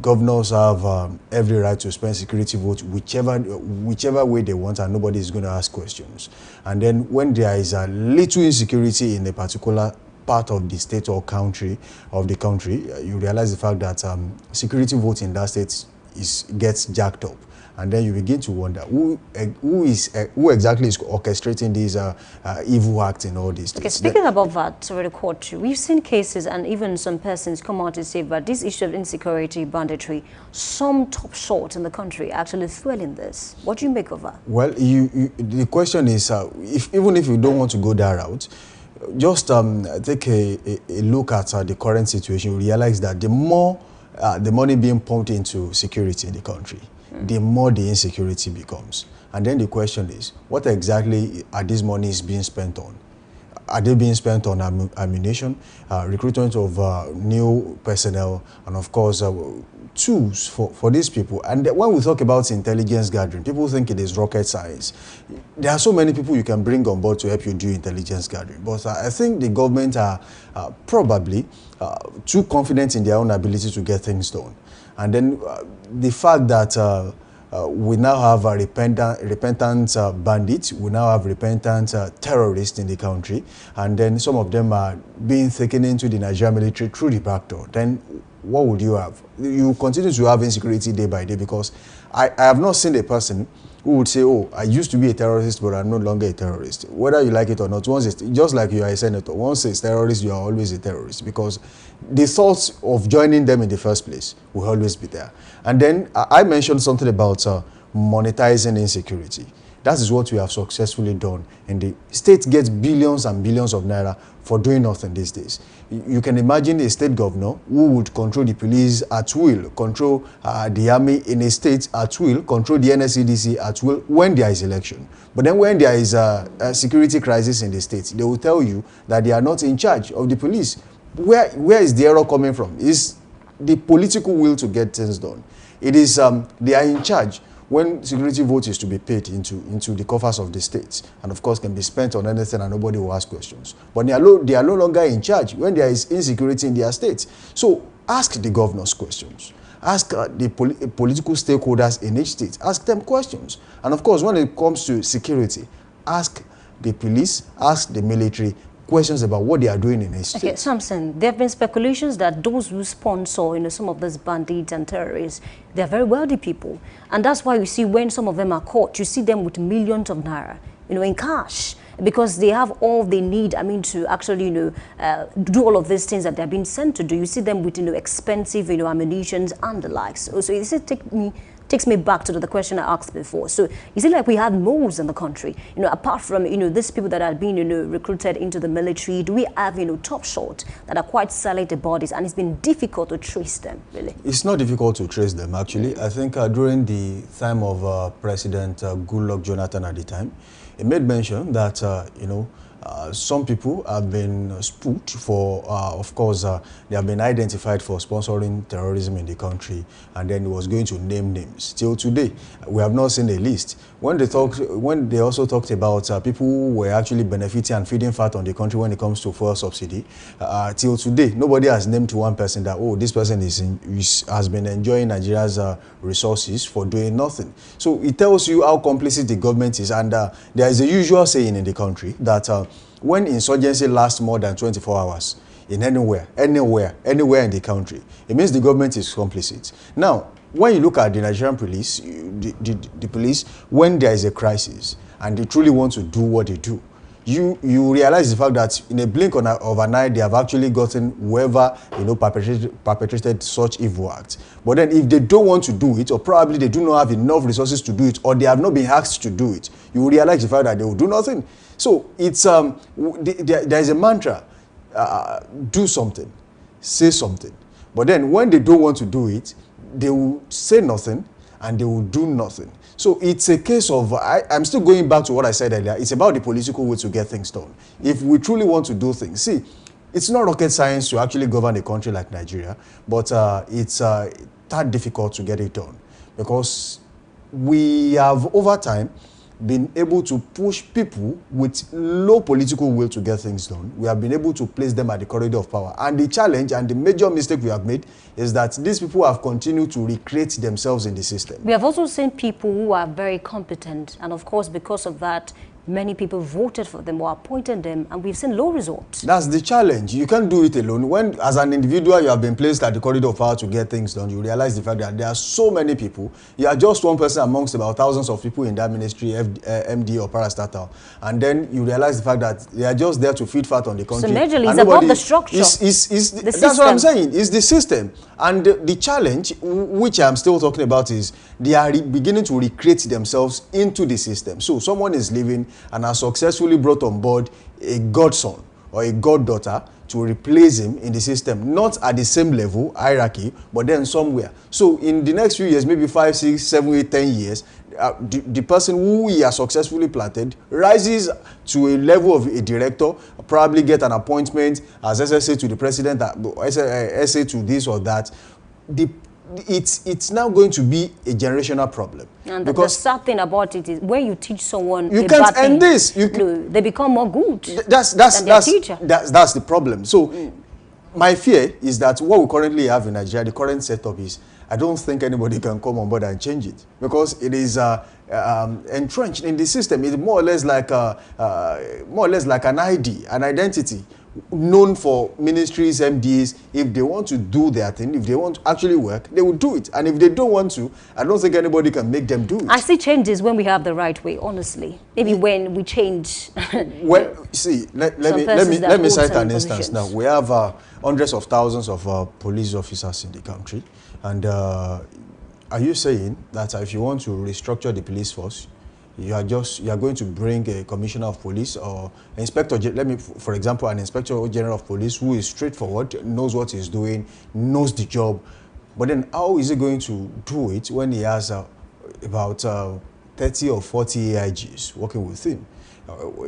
governors have every right to spend security votes whichever way they want, and nobody is going to ask questions. And then when there is a little insecurity in a particular part of the state or country of the country, you realize the fact that security votes in that state gets jacked up. And then you begin to wonder who exactly is orchestrating these evil acts in all these Okay, things. speaking about that, sorry to quote you, we've seen cases and even some persons come out to say that this issue of insecurity, banditry, some top short in the country actually fueling this. What do you make of that? Well, the question is, even if you don't want to go that route, just take a look at the current situation. You realize that the more the money being pumped into security in the country, the more the insecurity becomes. And then the question is, what exactly are these monies being spent on? Are they being spent on ammunition, recruitment of new personnel, and of course tools for these people? And when we talk about intelligence gathering, people think it is rocket science. There are so many people you can bring on board to help you do intelligence gathering. But I think the government are probably too confident in their own ability to get things done. And then the fact that we now have a repentant bandits, we now have repentant terrorists in the country, and then some of them are being taken into the Nigerian military through the back door. Then what would you have? You continue to have insecurity day by day, because I have not seen a person who would say, oh, I used to be a terrorist, but I'm no longer a terrorist. Whether you like it or not, once it's, just like you are a senator, once it's terrorist, you are always a terrorist, because the thoughts of joining them in the first place will always be there. And then I mentioned something about monetizing insecurity. That is what we have successfully done. And the state gets billions and billions of naira for doing nothing these days. You can imagine a state governor who would control the police at will, control the army in a state at will, control the NSCDC at will when there is election. But then when there is a security crisis in the state, they will tell you that they are not in charge of the police. Where is the error coming from? Is the political will to get things done. It is they are in charge when security vote is to be paid into the coffers of the states, and of course can be spent on anything and nobody will ask questions. But they are no longer in charge when there is insecurity in their states. So ask the governors questions. Ask the political stakeholders in each state. Ask them questions. And of course, when it comes to security, ask the police, ask the military questions about what they are doing in each state. Okay, Samson, there have been speculations that those who sponsor, some of these bandits and terrorists, they are very wealthy people. And that's why you see when some of them are caught, you see them with millions of naira, in cash, because they have all they need, to actually, do all of these things that they're being sent to do. You see them with, expensive, ammunitions and the likes. So this takes me back to the question I asked before. So is it like we have moles in the country? Apart from, these people that are being, recruited into the military, do we have, top shot that are quite silent about it, and it's been difficult to trace them, really? It's not difficult to trace them, actually. I think during the time of President Goodluck Jonathan at the time, he made mention that, some people have been spooked for, of course, they have been identified for sponsoring terrorism in the country, and then he was going to name names. Till today, we have not seen a list. When they also talked about people who were actually benefiting and feeding fat on the country when it comes to fuel subsidy, till today, nobody has named to one person that, oh, this person has been enjoying Nigeria's resources for doing nothing. So it tells you how complicit the government is, and there is a usual saying in the country that when insurgency lasts more than 24 hours in anywhere in the country, it means the government is complicit. Now, when you look at the Nigerian police, the police, when there is a crisis and they truly want to do what they do, you realize the fact that in a blink of an eye, they have actually gotten whoever perpetrated such evil acts. But then if they don't want to do it, or probably they do not have enough resources to do it, or they have not been asked to do it, you realize the fact that they will do nothing. So it's there is a mantra: do something, say something. But then when they don't want to do it, they will say nothing and they will do nothing. So it's a case of, I'm still going back to what I said earlier, it's about the political way to get things done. If we truly want to do things, see, it's not rocket science to actually govern a country like Nigeria, but it's that difficult to get it done, because we have over time been able to push people with low political will to get things done. We have been able to place them at the corridor of power. And the challenge and the major mistake we have made is that these people have continued to recreate themselves in the system. We have also seen people who are very competent, and of course, because of that, many people voted for them or appointed them, and we've seen low results. That's the challenge. You can't do it alone. When, as an individual, you have been placed at the corridor of power to get things done, you realize the fact that there are so many people. You are just one person amongst about thousands of people in that ministry, MD or parastatal. And then you realize the fact that they are just there to feed fat on the country. So majorly, it's about the structure. That's what I'm saying. It's the system. And the challenge, which I'm still talking about, is they are beginning to recreate themselves into the system. So someone is living and has successfully brought on board a godson or a goddaughter to replace him in the system, not at the same level, hierarchy, but then somewhere. So in the next few years, maybe 5, 6, 7, 8, 10 years, the person who he has successfully planted rises to a level of a director, probably get an appointment as SSA to the president, SA to this or that. It's now going to be a generational problem. And the sad thing about it is when you teach someone you can't end this. They become more good than their teacher. That's the problem. So my fear is that what we currently have in Nigeria, the current setup is, I don't think anybody can come on board and change it, because it is entrenched in the system. It's more or less like an ID, an identity. known for ministries, MDs. If they want to do their thing, if they want to actually work, they will do it. And if they don't want to, I don't think anybody can make them do it. I see changes when we have the right way, honestly. Maybe when we change. Well, see, let me cite an instance now. We have hundreds of thousands of police officers in the country. And are you saying that if you want to restructure the police force, you are going to bring a commissioner of police or inspector, for example, an inspector general of police who is straightforward, knows what he's doing, knows the job, but then how is he going to do it when he has about 30 or 40 AIGs working with him?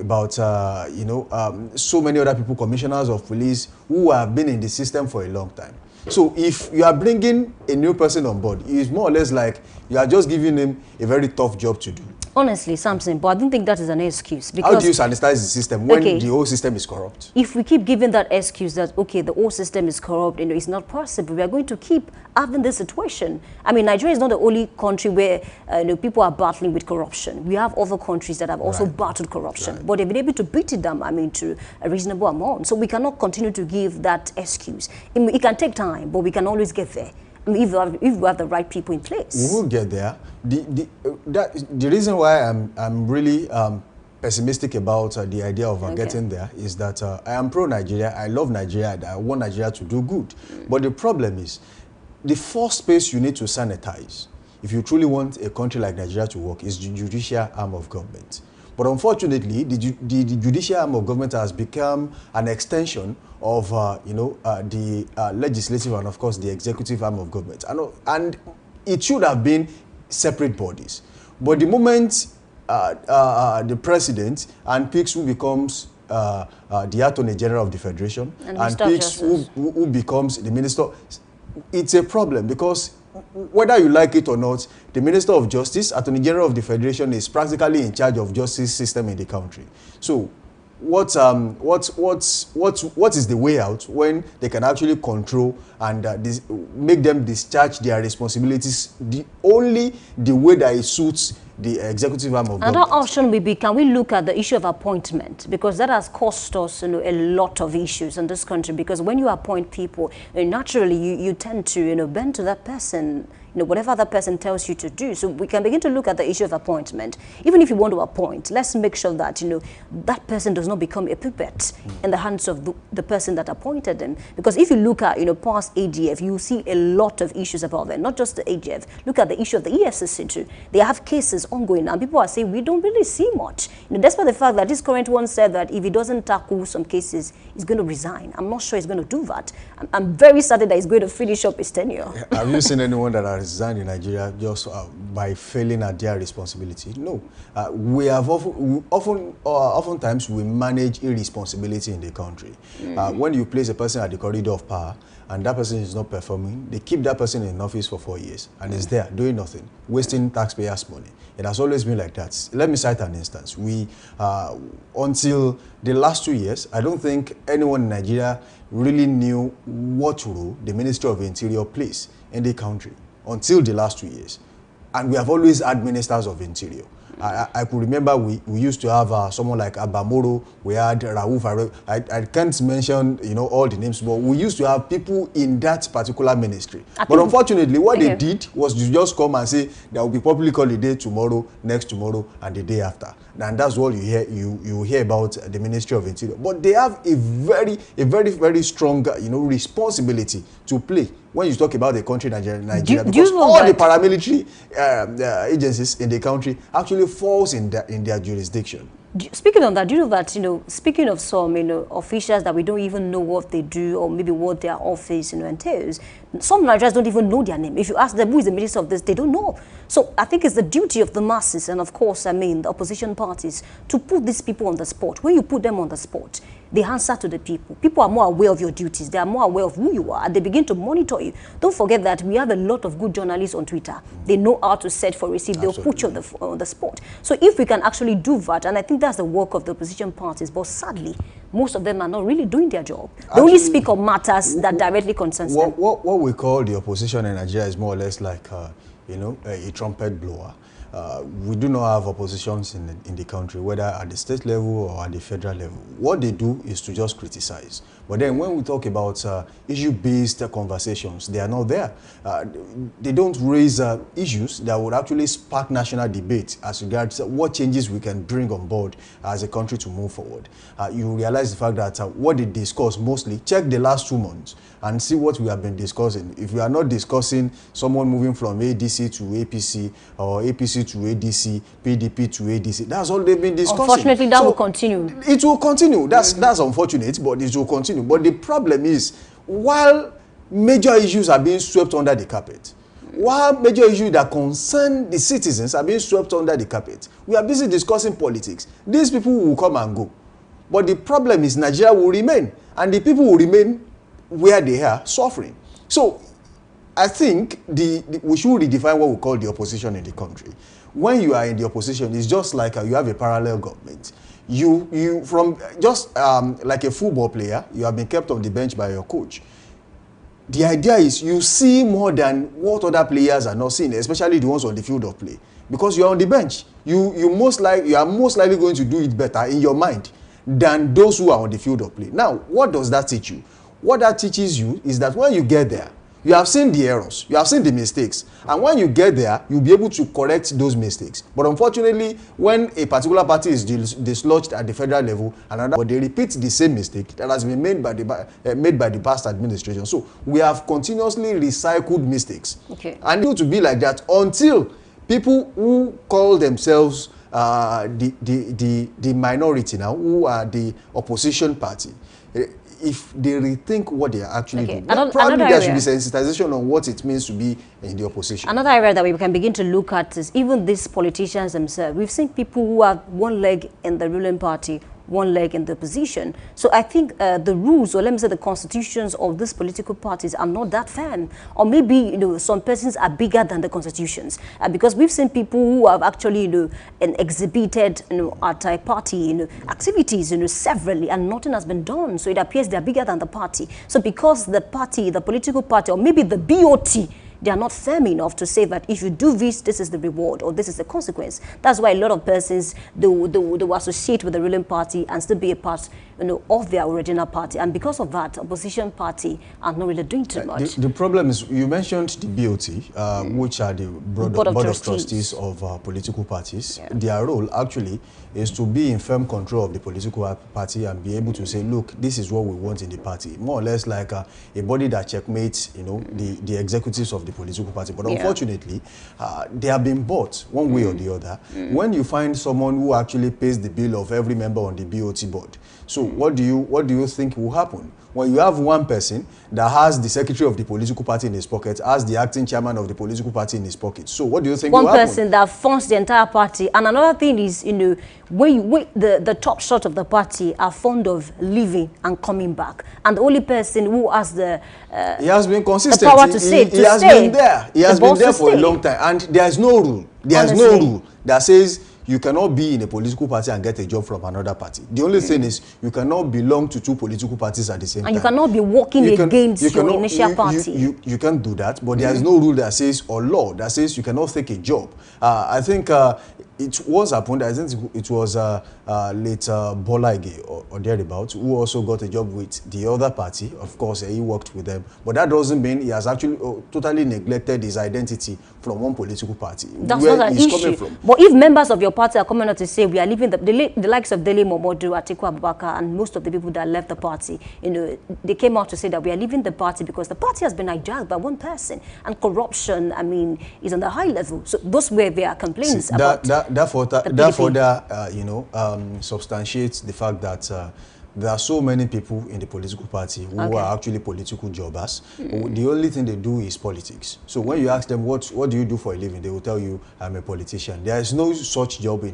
About so many other people, commissioners of police who have been in the system for a long time. So if you are bringing a new person on board, it's more or less like you are just giving him a very tough job to do. Honestly, Samson, but I don't think that is an excuse. Because how do you sanitize the system when the whole system is corrupt? If we keep giving that excuse that, okay, the whole system is corrupt, it's not possible, we are going to keep having this situation. I mean, Nigeria is not the only country where people are battling with corruption. We have other countries that have also battled corruption, but they've been able to beat it down, to a reasonable amount. So we cannot continue to give that excuse. It can take time, but we can always get there. If we have the right people in place. We will get there. The reason why I'm really pessimistic about the idea of getting there is that I am pro-Nigeria. I love Nigeria. I want Nigeria to do good. But the problem is, the first space you need to sanitize, if you truly want a country like Nigeria to work, is the judicial arm of government. But unfortunately, the judicial arm of government has become an extension of the legislative and, of course, the executive arm of government. And it should have been separate bodies. But the moment the president and picks who becomes the Attorney General of the Federation and picks who becomes the minister, it's a problem because whether you like it or not, the Minister of Justice, Attorney General of the Federation, is practically in charge of justice system in the country. So, what is the way out when they can actually control and make them discharge their responsibilities only the way that it suits the executive arm of government? Another option will be, can we look at the issue of appointment? Because that has cost us a lot of issues in this country. Because when you appoint people, naturally you tend to bend to that person, whatever that person tells you to do. So we can begin to look at the issue of appointment. Even if you want to appoint, let's make sure that that person does not become a puppet in the hands of the person that appointed them. Because if you look at past AGF, you see a lot of issues about them. Not just the AGF. Look at the issue of the EFCC too. They have cases ongoing, and people are saying we don't really see much. Despite the fact that this current one said that if he doesn't tackle some cases, he's going to resign. I'm not sure he's going to do that. I'm very certain that he's going to finish up his tenure. Have you seen anyone that has resigned in Nigeria just by failing at their responsibility? No. We have oftentimes we manage irresponsibility in the country. When you place a person at the corridor of power and that person is not performing, they keep that person in office for 4 years and is there doing nothing, wasting taxpayers' money. It has always been like that. Let me cite an instance. Until the last 2 years, I don't think anyone in Nigeria really knew what role the Ministry of Interior plays in the country until the last 2 years. And we have always had ministers of Interior. I could remember we used to have someone like Abamoro, we had Rauf. I can't mention all the names, but we used to have people in that particular ministry. But unfortunately, what they did was to just come and say there will be public holiday tomorrow, next tomorrow, and the day after. And that's what you hear about the Ministry of Interior. But they have a very, very strong responsibility to play when you talk about the country Nigeria, because all the paramilitary agencies in the country actually falls in their jurisdiction. Speaking of that, do you know that, speaking of some, officials that we don't even know what they do or maybe what their office, entails, some Nigerians don't even know their name. If you ask them who is the minister of this, they don't know. So I think it's the duty of the masses and, of course, the opposition parties to put these people on the spot. When you put them on the spot, they answer to the people. People are more aware of your duties. They are more aware of who you are. And they begin to monitor you. Don't forget that we have a lot of good journalists on Twitter. They know how to set for receive. They'll put you on the spot. So if we can actually do that, and I think that's the work of the opposition parties, but sadly, most of them are not really doing their job. They only speak on matters that directly concerns them. What we call the opposition in Nigeria is more or less like a trumpet blower. We do not have oppositions in the country, whether at the state level or at the federal level. What they do is to just criticize. But then when we talk about issue-based conversations, they are not there. They don't raise issues that would actually spark national debate as regards what changes we can bring on board as a country to move forward. You realize the fact that what they discuss mostly, check the last 2 months and see what we have been discussing. If we are not discussing someone moving from ADC to APC or APC to ADC, PDP to ADC, that's all they've been discussing. Unfortunately, that will continue. It will continue. That's unfortunate, but it will continue. But the problem is, while major issues are being swept under the carpet, while major issues that concern the citizens are being swept under the carpet, we are busy discussing politics. These people will come and go. But the problem is Nigeria will remain, and the people will remain where they are, suffering. So I think we should redefine what we call the opposition in the country. When you are in the opposition, it's just like you have a parallel government. You from just like a football player, you have been kept on the bench by your coach. The idea is you see more than what other players are not seeing, especially the ones on the field of play, because you are on the bench. You are most likely going to do it better in your mind than those who are on the field of play. Now, what does that teach you? What that teaches you is that when you get there, you have seen the errors, you have seen the mistakes, and when you get there, you'll be able to correct those mistakes. But unfortunately, when a particular party is dislodged at the federal level, but they repeat the same mistake that has been made by the past administration. So we have continuously recycled mistakes, and it will be like that until people who call themselves the minority now, who are the opposition party, if they rethink what they are actually doing, probably there should be sensitization on what it means to be in the opposition. Another area that we can begin to look at is even these politicians themselves. We've seen people who have one leg in the ruling party, one leg in the opposition. So I think the rules, or let me say the constitutions of these political parties are not that firm. Or maybe, some persons are bigger than the constitutions. Because we've seen people who have actually, exhibited, anti-party, activities, severally, and nothing has been done. So it appears they're bigger than the party. So because the party, the political party, or maybe the BOT, they are not firm enough to say that if you do this, this is the reward or this is the consequence. That's why a lot of persons, they will associate with the ruling party and still be a part of their original party. And because of that, opposition party are not really doing too much. The problem is, you mentioned the BOT, which are the board of trustees of political parties. Yeah. Their role actually is to be in firm control of the political party and be able to say, look, this is what we want in the party. More or less like a body that checkmates, the executives of the political party. But unfortunately, they have been bought one way or the other. When you find someone who actually pays the bill of every member on the BOT board, so what do you think will happen? When you have one person that has the secretary of the political party in his pocket, has the acting chairman of the political party in his pocket. So what do you think will happen? One person that funds the entire party. And another thing is, the top shot of the party are fond of leaving and coming back. And the only person who has the he has been consistent. The power to say, he has been there. He has been there for a long time. And there is no rule. There is no rule that says you cannot be in a political party and get a job from another party. The only thing is you cannot belong to two political parties at the same time. And you cannot be working against your initial party. You can't do that, but there is no rule that says, or law that says you cannot take a job. I think it once happened, I think it was late Bola Ige or thereabouts, who also got a job with the other party. Of course, he worked with them. But that doesn't mean he has actually totally neglected his identity from one political party. That's not an issue. But if members of your party are coming out to say we are leaving the likes of Dele Momodu, Atiku Abubakar, and most of the people that left the party, they came out to say that we are leaving the party because the party has been hijacked by one person, and corruption, is on the high level. So those were their complaints about that substantiates the fact that there are so many people in the political party who are actually political jobbers. The only thing they do is politics. So when you ask them, what do you do for a living? They will tell you, I'm a politician. There is no such job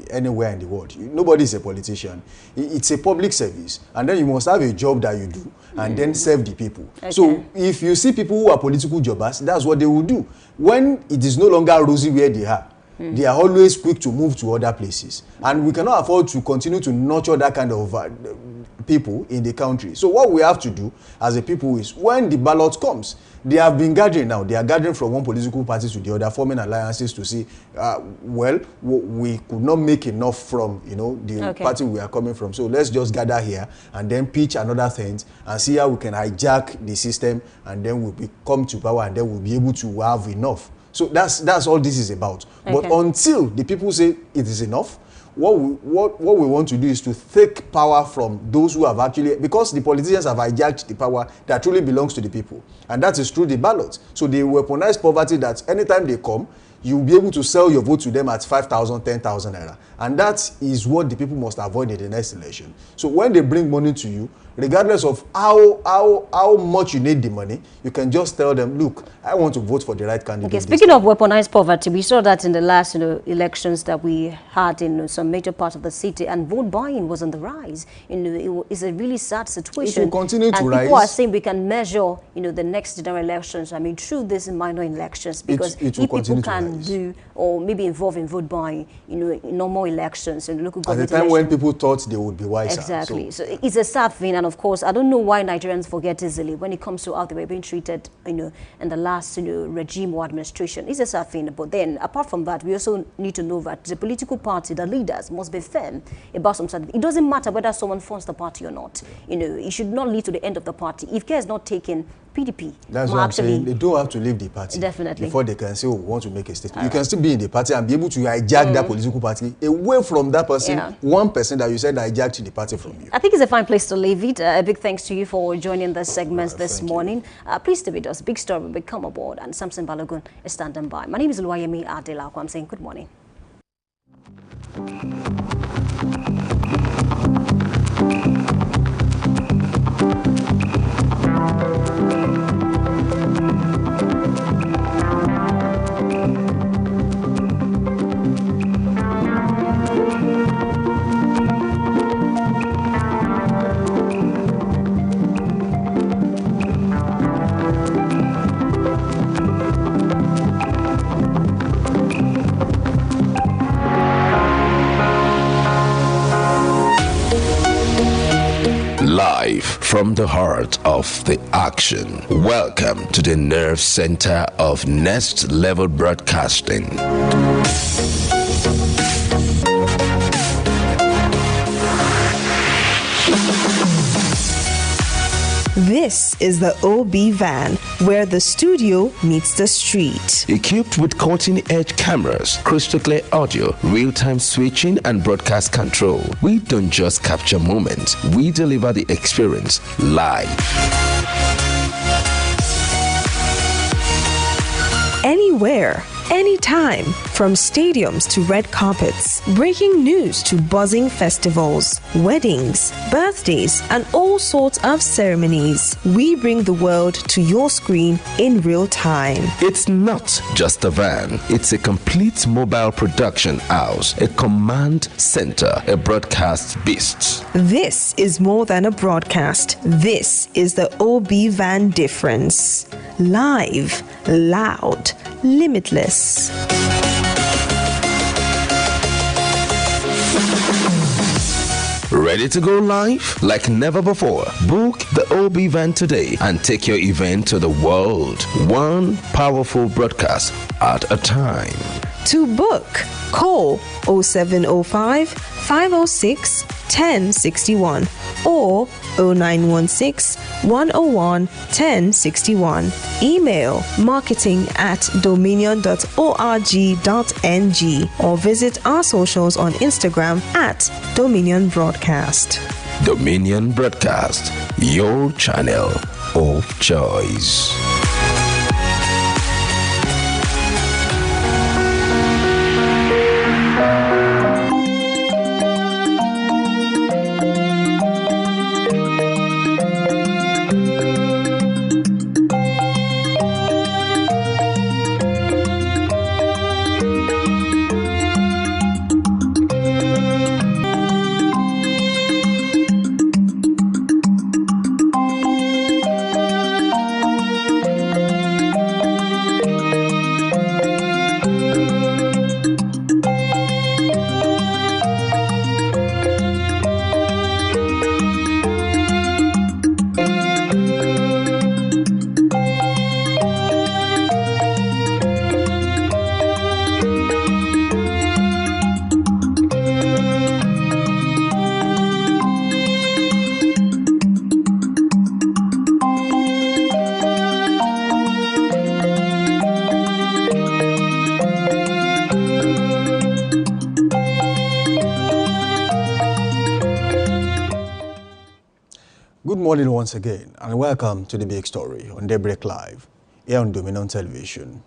anywhere in the world. Nobody is a politician. It's a public service. And then you must have a job that you do and then serve the people. Okay. So if you see people who are political jobbers, that's what they will do. When it is no longer rosy where they are, they are always quick to move to other places. And we cannot afford to continue to nurture that kind of people in the country. So what we have to do as a people is, when the ballot comes, they have been gathering now. They are gathering from one political party to the other, forming alliances to see, well, we could not make enough from, the party we are coming from. So let's just gather here and then pitch another thing and see how we can hijack the system, and then we'll come to power, and then we'll be able to have enough. So that's all this is about. But until the people say it is enough, what we want to do is to take power from those who have actually, because the politicians have hijacked the power that truly belongs to the people, and that is through the ballot. So they weaponize poverty, that anytime they come, you'll be able to sell your vote to them at 5,000, 10,000 naira. And that is what the people must avoid in the next election. So when they bring money to you, regardless of how much you need the money, you can just tell them, look, I want to vote for the right candidate. Okay, speaking of weaponized poverty, we saw that in the last elections that we had in some major parts of the city, and vote buying was on the rise. It's a really sad situation. It will continue to rise. And people are saying we can measure, the next general elections, through these minor elections, because if people can do, or maybe involve in vote buying, in normal elections and local government at the time when people thought they would be wiser. Exactly. So it's a sad thing, and of course, I don't know why Nigerians forget easily when it comes to how they were being treated, in the last, regime or administration. It's a sad thing. But then, apart from that, we also need to know that the political party, the leaders, must be firm about some something. It doesn't matter whether someone funds the party or not. It should not lead to the end of the party. If care is not taken, PDP. That's what I'm saying. They don't have to leave the party. Definitely. Before they can say, we want to make a statement. You can still be in the party and be able to hijack that political party away from that person, one person that you said hijacked the party from you. I think it's a fine place to leave it. A big thanks to you for joining the segments this morning. Please stay with us. Big story will come aboard, and Samson Balogun is standing by. My name is Luayemi Adelako. I'm saying good morning. Live from the heart of the action. Welcome to the nerve center of Next Level Broadcasting. This is the OB van, where the studio meets the street. Equipped with cutting-edge cameras, crystal clear audio, real-time switching, and broadcast control, we don't just capture moments, we deliver the experience live. Anywhere, anytime, from stadiums to red carpets, breaking news to buzzing festivals, weddings, birthdays, and all sorts of ceremonies. We bring the world to your screen in real time. It's not just a van, it's a complete mobile production house, a command center, a broadcast beast. This is more than a broadcast. This is the OB van difference. Live, loud, limitless. Ready to go live like never before? Book the OB van today and take your event to the world. One powerful broadcast at a time. To book, call 0705 506 1061 or 0916 101 1061. Email marketing@dominion.org.ng or visit our socials on Instagram @Dominion Broadcast. Dominion Broadcast, your channel of choice. morning once again, and welcome to the big story on Daybreak Live, here on Dominion Television.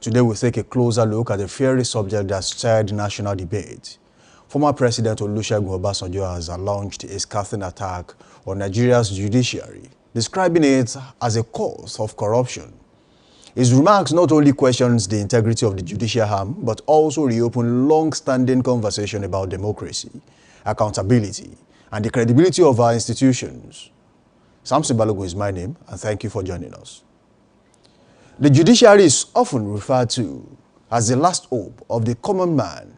Today we'll take a closer look at a fiery subject that stirred national debate. Former President Olusegun Obasanjo has launched a scathing attack on Nigeria's judiciary, describing it as a cause of corruption. His remarks not only questions the integrity of the judicial arm, but also reopen long-standing conversation about democracy, accountability, and the credibility of our institutions. Samson Balogun is my name, and thank you for joining us. The judiciary is often referred to as the last hope of the common man.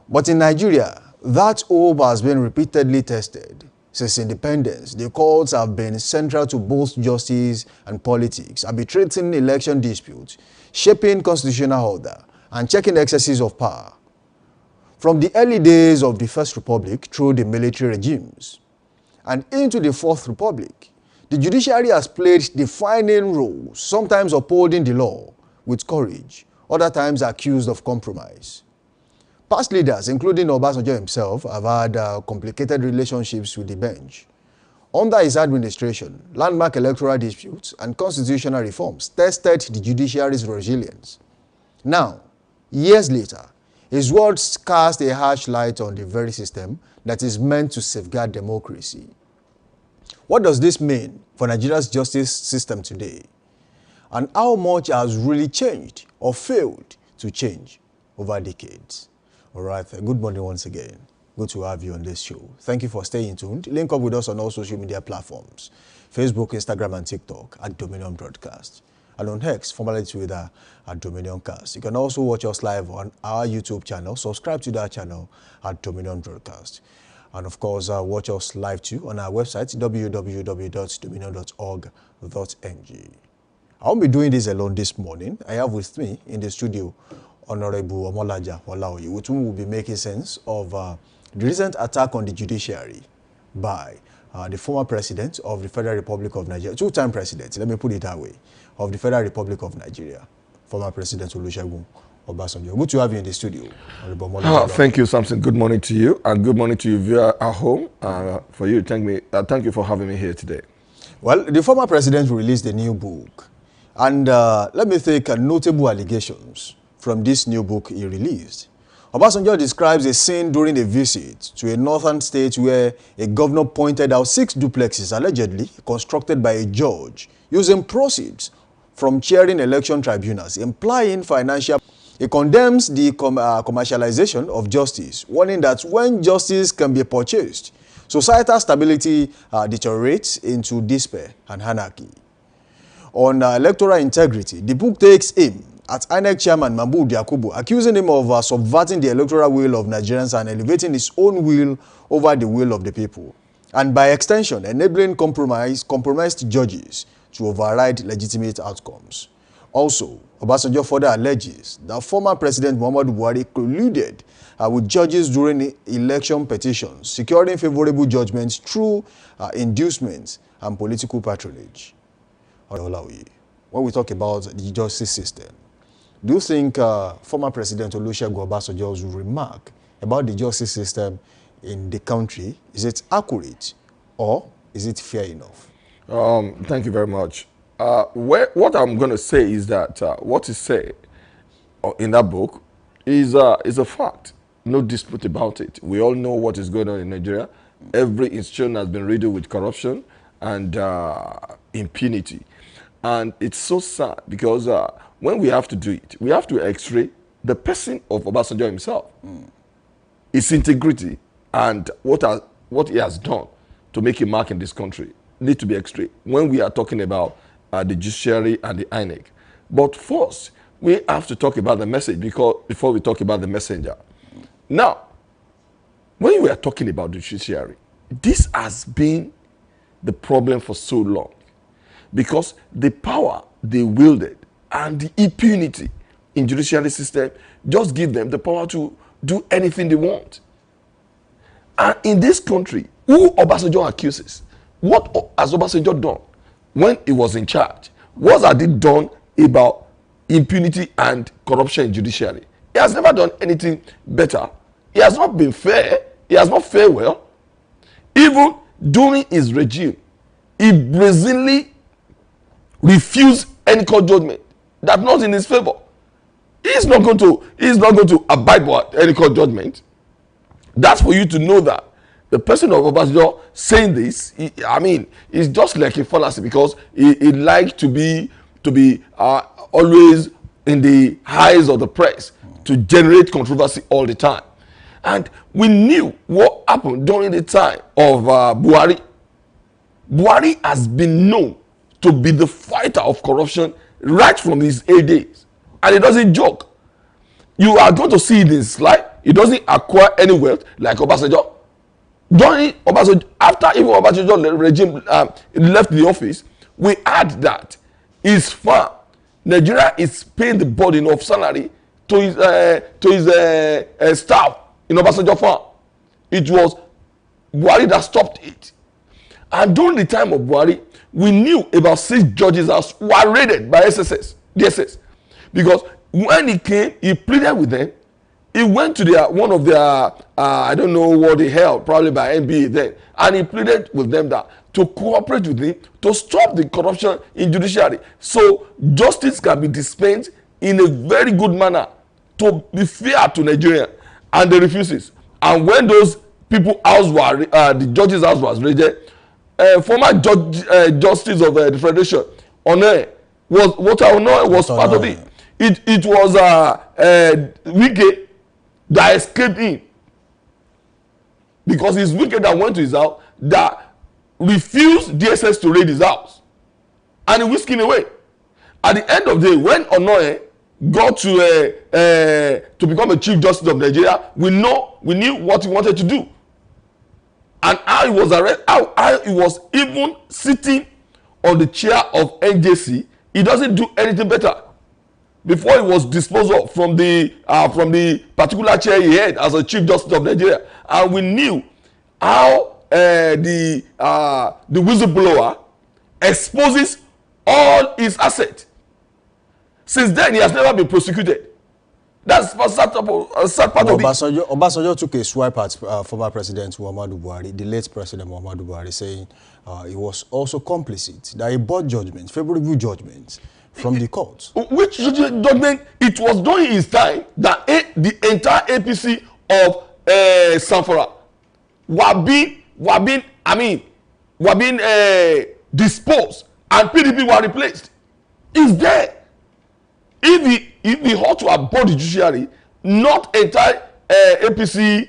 But in Nigeria, that hope has been repeatedly tested. Since independence, the courts have been central to both justice and politics, arbitrating election disputes, shaping constitutional order, and checking excesses of power. From the early days of the First Republic through the military regimes and into the Fourth Republic, the judiciary has played defining roles, sometimes upholding the law with courage, other times accused of compromise. Past leaders, including Obasanjo himself, have had complicated relationships with the bench. Under his administration, landmark electoral disputes and constitutional reforms tested the judiciary's resilience. Now, years later, his words cast a harsh light on the very system that is meant to safeguard democracy. What does this mean for Nigeria's justice system today? And how much has really changed or failed to change over decades? All right, good morning once again. Good to have you on this show. Thank you for staying tuned. Link up with us on all social media platforms, Facebook, Instagram, and TikTok at Dominion Broadcast. And on X, formerly Twitter, at Dominion Cast. You can also watch us live on our YouTube channel. Subscribe to that channel at Dominion Broadcast. And of course, watch us live too on our website, www.dominion.org.ng. I won't be doing this alone this morning. I have with me in the studio Honorable Omolaja Olaoye, with whom we'll be making sense of the recent attack on the judiciary by the former president of the Federal Republic of Nigeria, two-time president, let me put it that way, of the Federal Republic of Nigeria, former President Olusegun Obasanjo. Good to have you in the studio, Honorable Omolaja. Thank you, Samson. Good morning to you, and good morning to you via at home. For you, thank you for having me here today. Well, the former president released a new book, and let me take notable allegations from this new book he released. Obasanjo describes a scene during a visit to a northern state where a governor pointed out 6 duplexes allegedly constructed by a judge using proceeds from chairing election tribunals, implying financial. He condemns the commercialization of justice, warning that when justice can be purchased, societal stability deteriorates into despair and anarchy. On electoral integrity, the book takes aim at INEC chairman Mahmood Yakubu, accusing him of subverting the electoral will of Nigerians and elevating his own will over the will of the people, and by extension, enabling compromised judges to override legitimate outcomes. Also, Obasanjo further alleges that former President Muhammadu Buhari colluded with judges during election petitions, securing favorable judgments through inducements and political patronage. When we talk about the justice system, do you think former President Olusegun Obasanjo's remark about the justice system in the country, is it accurate or is it fair enough? Thank you very much. What I'm going to say is that what is said in that book is a fact. No dispute about it. We all know what is going on in Nigeria. Every institution has been riddled with corruption and impunity. And it's so sad because when we have to do it, we have to x-ray the person of Obasanjo himself, his integrity, and what he has done to make a mark in this country need to be x-rayed when we are talking about the judiciary and the INEC. But first, we have to talk about the message before we talk about the messenger. Now, when we are talking about the judiciary, this has been the problem for so long because the power they wielded and the impunity in judiciary system just give them the power to do anything they want. And in this country, who Obasanjo accuses? What has Obasanjo done when he was in charge? What had he done about impunity and corruption in judiciary? He has never done anything better. He has not been fair. He has not fared well. Even during his regime, he brazenly refused any court judgment that not in his favor. He's not going to abide by any court judgment. That's for you to know that the person of Obasanjo saying this, is just like a fallacy, because he likes to be always in the eyes of the press to generate controversy all the time. And we knew what happened during the time of Buhari. Buhari has been known to be the fighter of corruption right from his days. And he doesn't joke. You are going to see in his slide, he doesn't acquire any wealth like Obasanjo. During Obasanjo, after even Obasanjo regime left the office, we heard that his farm, Nigeria is paying the burden of salary to his staff in Obasanjo farm. It was Buhari that stopped it. And during the time of Buhari, we knew about 6 judges who were raided by DSS. Because when he came, he pleaded with them. He went to one of their, I don't know what they held, probably by NBA then. And he pleaded with them that to cooperate with him to stop the corruption in judiciary. So justice can be dispensed in a very good manner to be fair to Nigeria. And they refuses. And when those people house were, the judge's house was raided, former justice of the Federation, Onoye, was part of it. It was Wike that escaped him, because it's Wike that went to his house that refused DSS to raid his house, and he whisked him away. At the end of the day, when Onoye got to become a Chief Justice of Nigeria, we knew what he wanted to do, and how he was arrested, how he was even sitting on the chair of NJC. He doesn't do anything better. Before he was disposed of from the particular chair he had as a Chief Justice of Nigeria, and we knew how the whistleblower exposes all his assets. Since then, he has never been prosecuted. That's a sad part of it. Obasanjo took a swipe at former President Muhammadu Buhari, the late President Muhammadu Buhari, saying he was also complicit, that he bought judgments, favorable judgments from the courts. Which judgment? It was during his time that the entire APC of Zamfara were being disposed, and PDP were replaced. It's there. If he ought to have bought the judiciary, not entire APC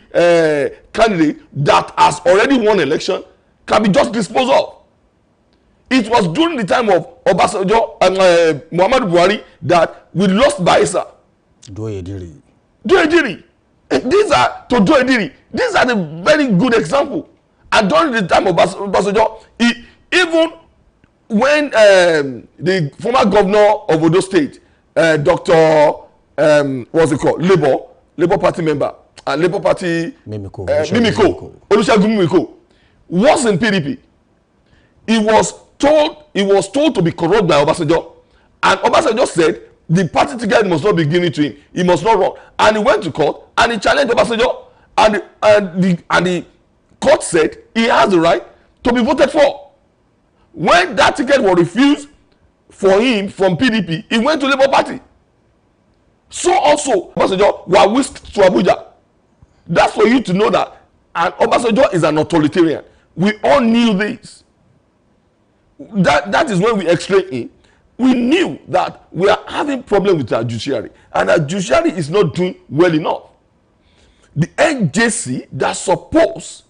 candidate that has already won election can be just disposed of. It was during the time of Obasanjo and Muhammadu Buhari that we lost Bayelsa. Doediri. These are the very good example. And during the time of Obasanjo, even when the former governor of Odo State, Dr. What's it called? Labour Party member, Labour Party Mimiko, Olusegun Mimiko, was in PDP. He was told to be corrupt by Obasanjo, and Obasanjo said the party ticket must not be given to him. He must not run, and he went to court and he challenged Obasanjo, and the court said he has the right to be voted for. When that ticket was refused for him from PDP, he went to Labour Party. So also Obasanjo was whisked to Abuja. That's for you to know that. And Obasanjo is an authoritarian. We all knew this. That is when we explained it. We knew that we are having problem with our judiciary, and our judiciary is not doing well enough. The NJC that's supposed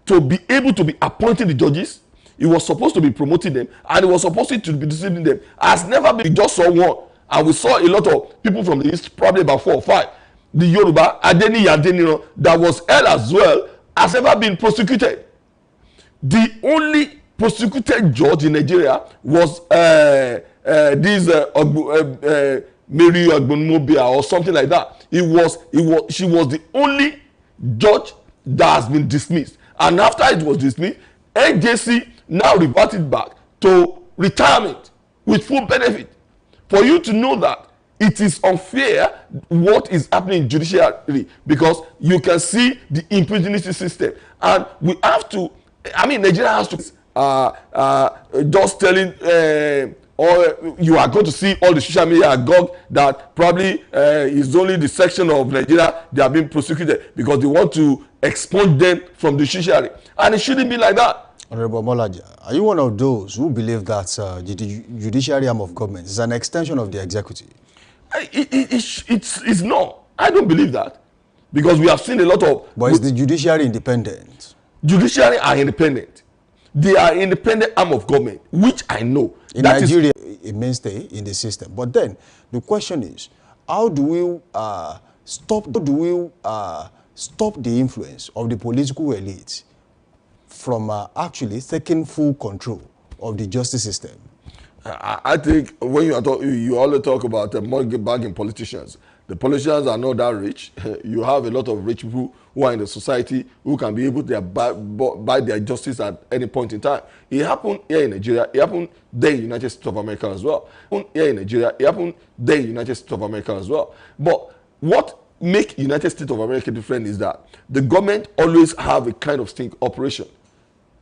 to be able to be appointing the judges, it was supposed to be promoting them, and it was supposed to be disciplining them, has never been. Just saw one, and we saw a lot of people from the east, probably about 4 or 5. The Yoruba Adeni Yadeniro that was held as well has never been prosecuted. The only prosecuted judge in Nigeria was Mary Ogbonmobia or something like that. She was the only judge that has been dismissed, and after it was dismissed, NJC now reverted back to retirement with full benefit. For you to know that it is unfair what is happening in judiciary, because you can see the impunity system, and we have to. Nigeria has to just telling or you are going to see all the social media agog that probably is only the section of Nigeria they are being prosecuted because they want to expunge them from the judiciary, and it shouldn't be like that. Honorable Molaja, are you one of those who believe that the judiciary arm of government is an extension of the executive? It's not. I don't believe that, because we have seen a lot of. But is the judiciary independent? Judiciary are independent. They are independent arm of government, which I know. In Nigeria, a mainstay in the system. But then the question is, how do we stop the influence of the political elite from actually taking full control of the justice system? I think when you always talk about money bagging politicians. The politicians are not that rich. You have a lot of rich people who are in the society who can be able to buy their justice at any point in time. It happened here in Nigeria. It happened there in the United States of America as well. It happened here in Nigeria. It happened there in the United States of America as well. But what makes United States of America different is that the government always have a kind of sting operation.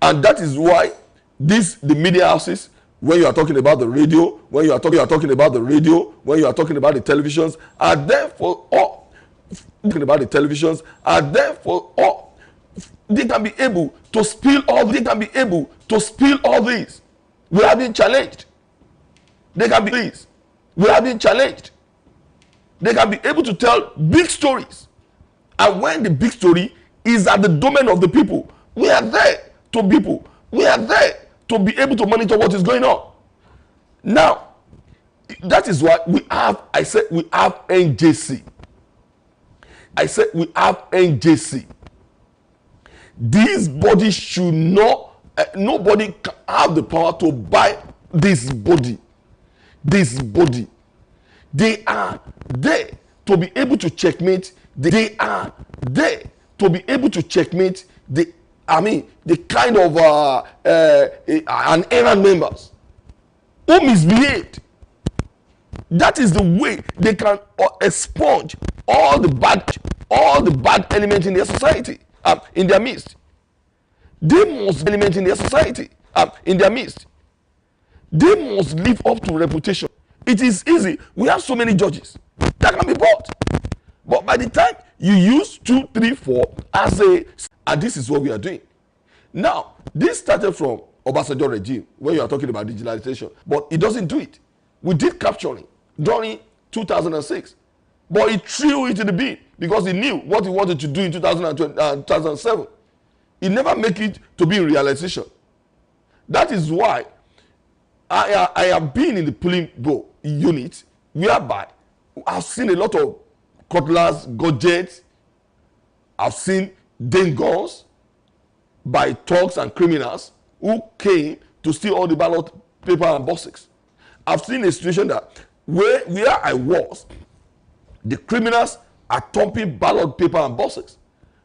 And that is why the media houses, when you are talking about the radio, when you are talking about the radio, when you are talking about the televisions, are there for all. Talking about the televisions are there for all. They can be able to spill all. They can be able to spill all these. We are being challenged. They can be these. We are being challenged. They can be able to tell big stories, and when the big story is at the domain of the people, we are there to people. We are there to be able to monitor what is going on. Now, that is why I said we have NJC. I said we have NJC. These bodies should not, nobody can have the power to buy this body. This body. They are there to be able to checkmate. They are there to be able to checkmate the kind of an errand members who misbehaved. That is the way they can expunge all the bad elements in their society, in their midst. They must element in their society, in their midst. They must live up to reputation. It is easy. We have so many judges that can be bought, but by the time you use 2, 3, 4 as and this is what we are doing. Now, this started from Obasanjo regime, when you are talking about digitalization, but it doesn't do it. We did capturing during 2006, but he threw it in the bin because he knew what he wanted to do in 2007. He never make it to be in realization. That is why I have been in the polling unit, whereby I've seen a lot of cutlass, gadgets. I've seen guns by thugs and criminals who came to steal all the ballot paper and boxes. I've seen a situation that where I was, the criminals are thumping ballot paper and boxes.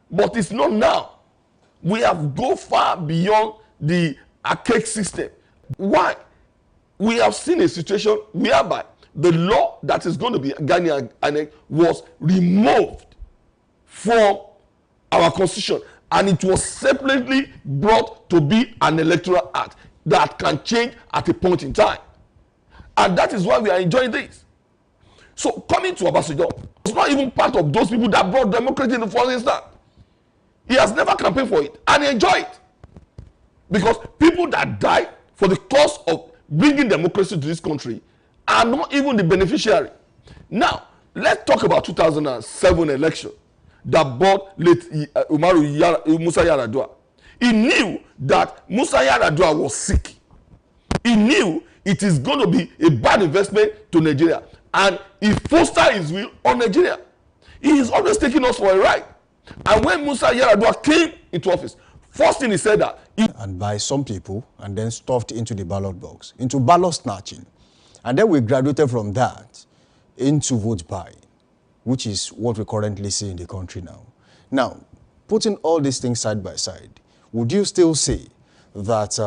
But it's not now. We have gone far beyond the archaic system. Why? We have seen a situation whereby the law that is going to be Ghanaian was removed from our constitution, and it was separately brought to be an electoral act that can change at a point in time. And that is why we are enjoying this. So coming to Obasanjo, it's not even part of those people that brought democracy in the first instance. He has never campaigned for it and enjoy it. Because people that die for the cause of bringing democracy to this country are not even the beneficiary. Now, let's talk about 2007 election that brought late Musa Yar'Adua. He knew that Musa Yar'Adua was sick. He knew it is going to be a bad investment to Nigeria, and he fostered his will on Nigeria. He is always taking us for a ride. And when Musa Yar'Adua came into office, first thing he said that and by some people, and then stuffed into the ballot box, into ballot snatching. And then we graduated from that into vote buying, which is what we currently see in the country now. Now, putting all these things side by side, would you still say that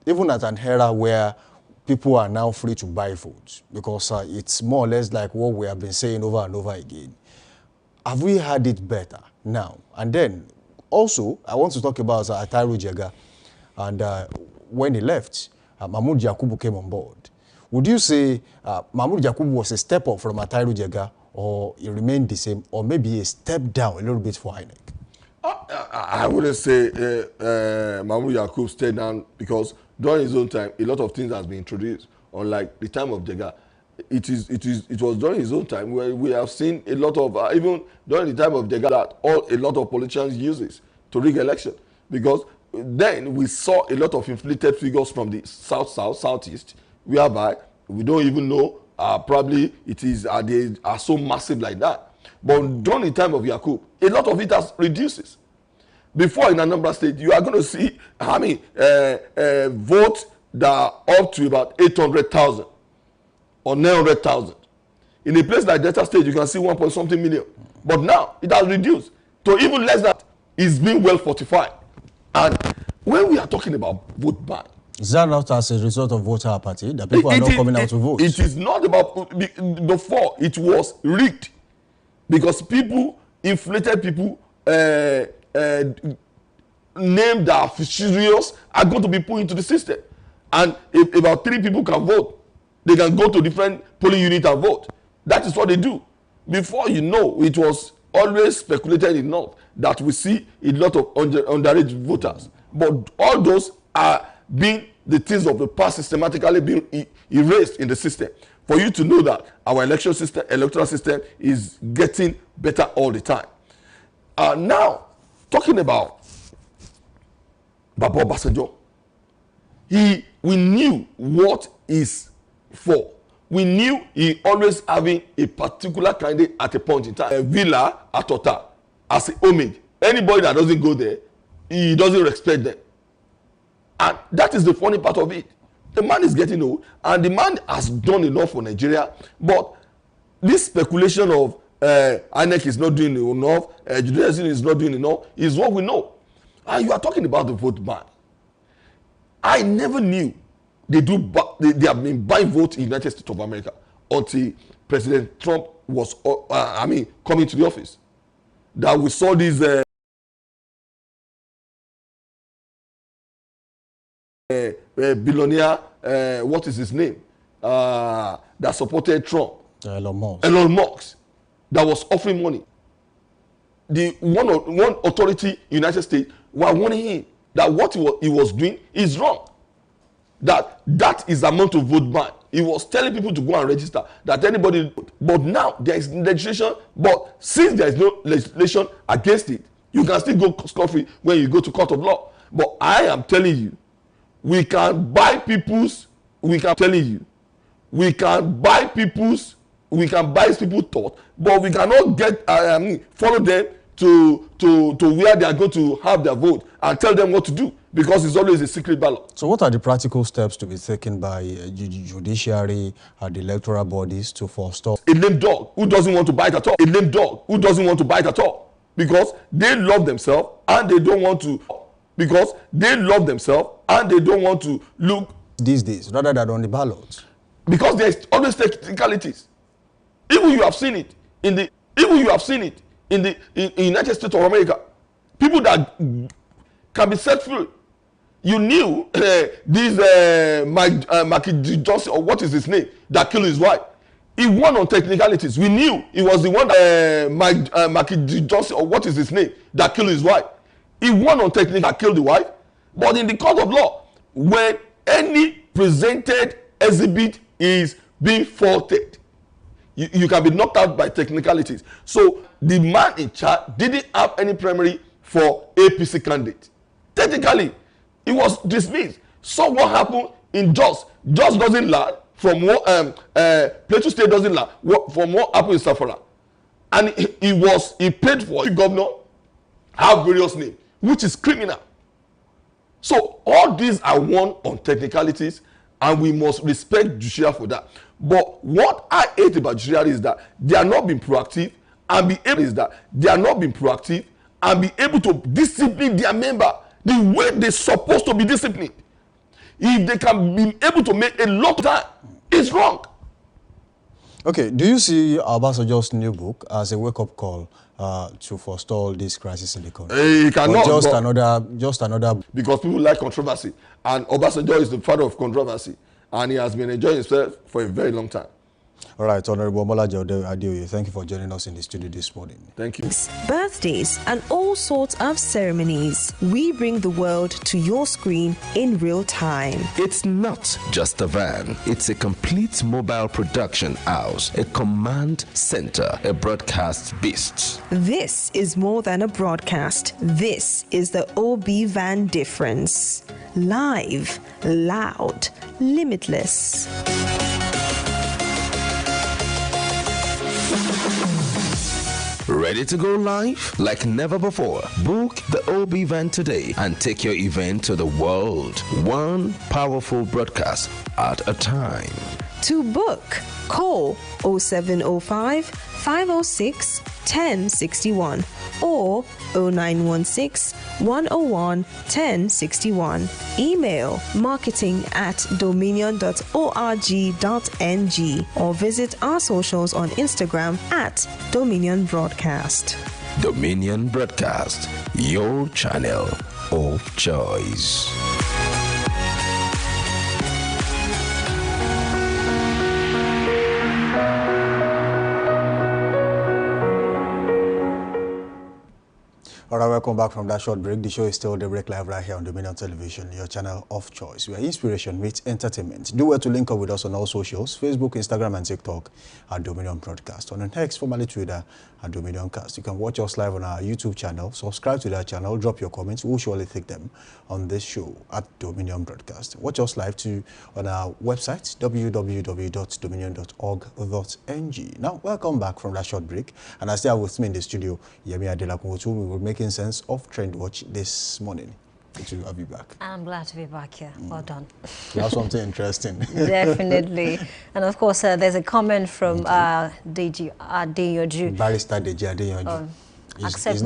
even at an era where people are now free to buy votes, because it's more or less like what we have been saying over and over again, have we had it better now? And then also, I want to talk about Atairu Jega and when he left, Mahmoud Yakubu came on board. Would you say Mahmoud Yakubu was a step up from Attairu Jega, or he remained the same, or maybe a step down a little bit for INEC? I wouldn't say Mahmoud Yakubu stayed down, because during his own time, a lot of things has been introduced. Unlike the time of Jega, it was during his own time where we have seen a lot of even during the time of Jega that a lot of politicians use this to rig election, because then we saw a lot of inflated figures from the southeast, whereby we don't even know probably they are so massive like that. But during the time of Yakub, a lot of it has reduces. Before in Anambra State, you are going to see votes that are up to about 800,000 or 900,000. In a place like Delta State, you can see 1 point something million. But now it has reduced to even less than. It's been well fortified. And when we are talking about vote ban, is that not as a result of voter apathy that people are not coming out to vote? It is not about. Before it was rigged, because people, inflated people, named that officials are going to be put into the system, and if about 3 people can vote, they can go to different polling units and vote. That is what they do. Before, you know, it was always speculated enough that we see a lot of underage voters, but all those are being the things of the past systematically being erased in the system, for you to know that our electoral system is getting better all the time. Now, talking about Baba Obasanjo, we knew what is for. We knew he always having a particular candidate at a point in time. A villa at Ota as a homage. Anybody that doesn't go there, he doesn't respect them. And that is the funny part of it. The man is getting old, and the man has done enough for Nigeria. But this speculation of INEC is not doing enough, Judaism is not doing enough, is what we know. And you are talking about the vote ban. I never knew they have been buying votes in the United States of America until President Trump was, coming to the office. That we saw these billionaire, what is his name, that supported Trump, Elon Musk, that was offering money. The one authority in the United States were warning him that what he was doing is wrong. That is amount of vote ban. He was telling people to go and register, that anybody. But now there is legislation. But since there is no legislation against it, you can still go scot-free when you go to court of law. But I am telling you, we can buy people's. We can buy people's thought, but we cannot get follow them to where they are going to have their vote and tell them what to do, because it's always a secret ballot. So what are the practical steps to be taken by judiciary and the electoral bodies to forestall? A lame dog who doesn't want to bite at all. A lame dog who doesn't want to bite at all, because they love themselves and they don't want to. Because they love themselves and they don't want to look these days rather than on the ballot. Because there is always technicalities. Even you have seen it in the United States of America. People that can be set free. You knew this Mike Johnson, or what is his name, that killed his wife. He won on technicalities. We knew he was the one that Mike Johnson, or what is his name, that killed his wife. He won on technical, that killed the wife. But in the court of law, when any presented exhibit is being faulted, you can be knocked out by technicalities. So the man in charge didn't have any primary for APC candidate. Technically, he was dismissed. So what happened in Jos? Jos doesn't learn from what Plateau State doesn't learn from what happened in Safara. And he paid for the governor, have various names, which is criminal. So all these are won on technicalities, and we must respect judiciary for that. But what I hate about judiciary is that they are not being proactive and be able to discipline their member the way they're supposed to be disciplined. If they can be able to make a lot of time, it's wrong. Okay, do you see Obasanjo's new book as a wake-up call to forestall this crisis in the country? He cannot. Or just another. Because people like controversy, and Obasanjo is the father of controversy, and he has been enjoying himself for a very long time. All right, Honorable Molaji Adeoye, thank you for joining us in the studio this morning. Thank you. Birthdays and all sorts of ceremonies. We bring the world to your screen in real time. It's not just a van, it's a complete mobile production house, a command center, a broadcast beast. This is more than a broadcast. This is the OB Van difference. Live, loud, limitless. Ready to go live like never before? Book the OB van today and take your event to the world. One powerful broadcast at a time. To book, call 0705 506 1061 or 0916 101 1061. Email marketing@dominion.org.ng or visit our socials on Instagram @Dominion Broadcast. Dominion Broadcast, your channel of choice. All right, welcome back from that short break. The show is still The Break Live right here on Dominion Television, your channel of choice, where inspiration meets entertainment. Do well to link up with us on all socials, Facebook, Instagram, and TikTok at Dominion Broadcast. On X, formerly Twitter, at Dominion Cast. You can watch us live on our YouTube channel. Subscribe to that channel. Drop your comments. We'll surely take them on this show at Dominion Broadcast. Watch us live too on our website, www.dominion.org.ng. Now, welcome back from that short break. And I still have with me in the studio, Yemi Adelakunwotu. We will making sense of Trend Watch this morning. Good to have you back. I'm glad to be back here. Well done. You have something interesting. Definitely. And of course, there's a comment from Deji Adeyoju. Barrister Deji Adeyoju. Accept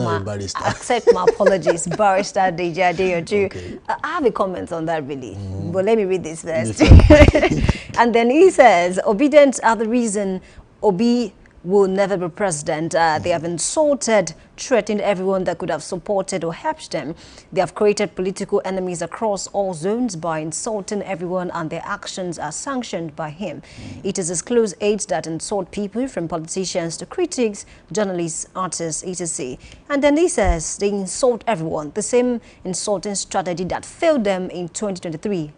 my apologies, Barrister Deji Adeyoju. Okay. I have a comment on that, really. But let me read this first. And then he says, obedience are the reason Obi will never be president. They have insulted, threatened everyone that could have supported or helped them. They have created political enemies across all zones by insulting everyone, and their actions are sanctioned by him. It is his close aides that insult people, from politicians to critics, journalists, artists, etc. And then he says they insult everyone, the same insulting strategy that failed them in 2023.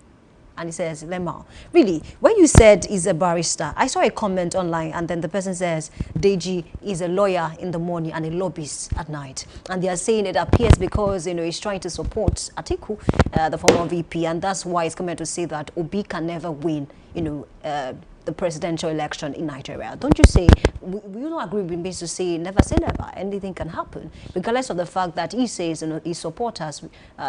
And he says, Lema, really, when you said he's a barrister, I saw a comment online, and then the person says, Deji is a lawyer in the morning and a lobbyist at night. And they are saying it appears because, he's trying to support Atiku, the former VP, and that's why he's coming to say that Obi can never win, the presidential election in Nigeria. Don't you say, we don't agree with me to say never say never, anything can happen, regardless of the fact that he says, his supporters,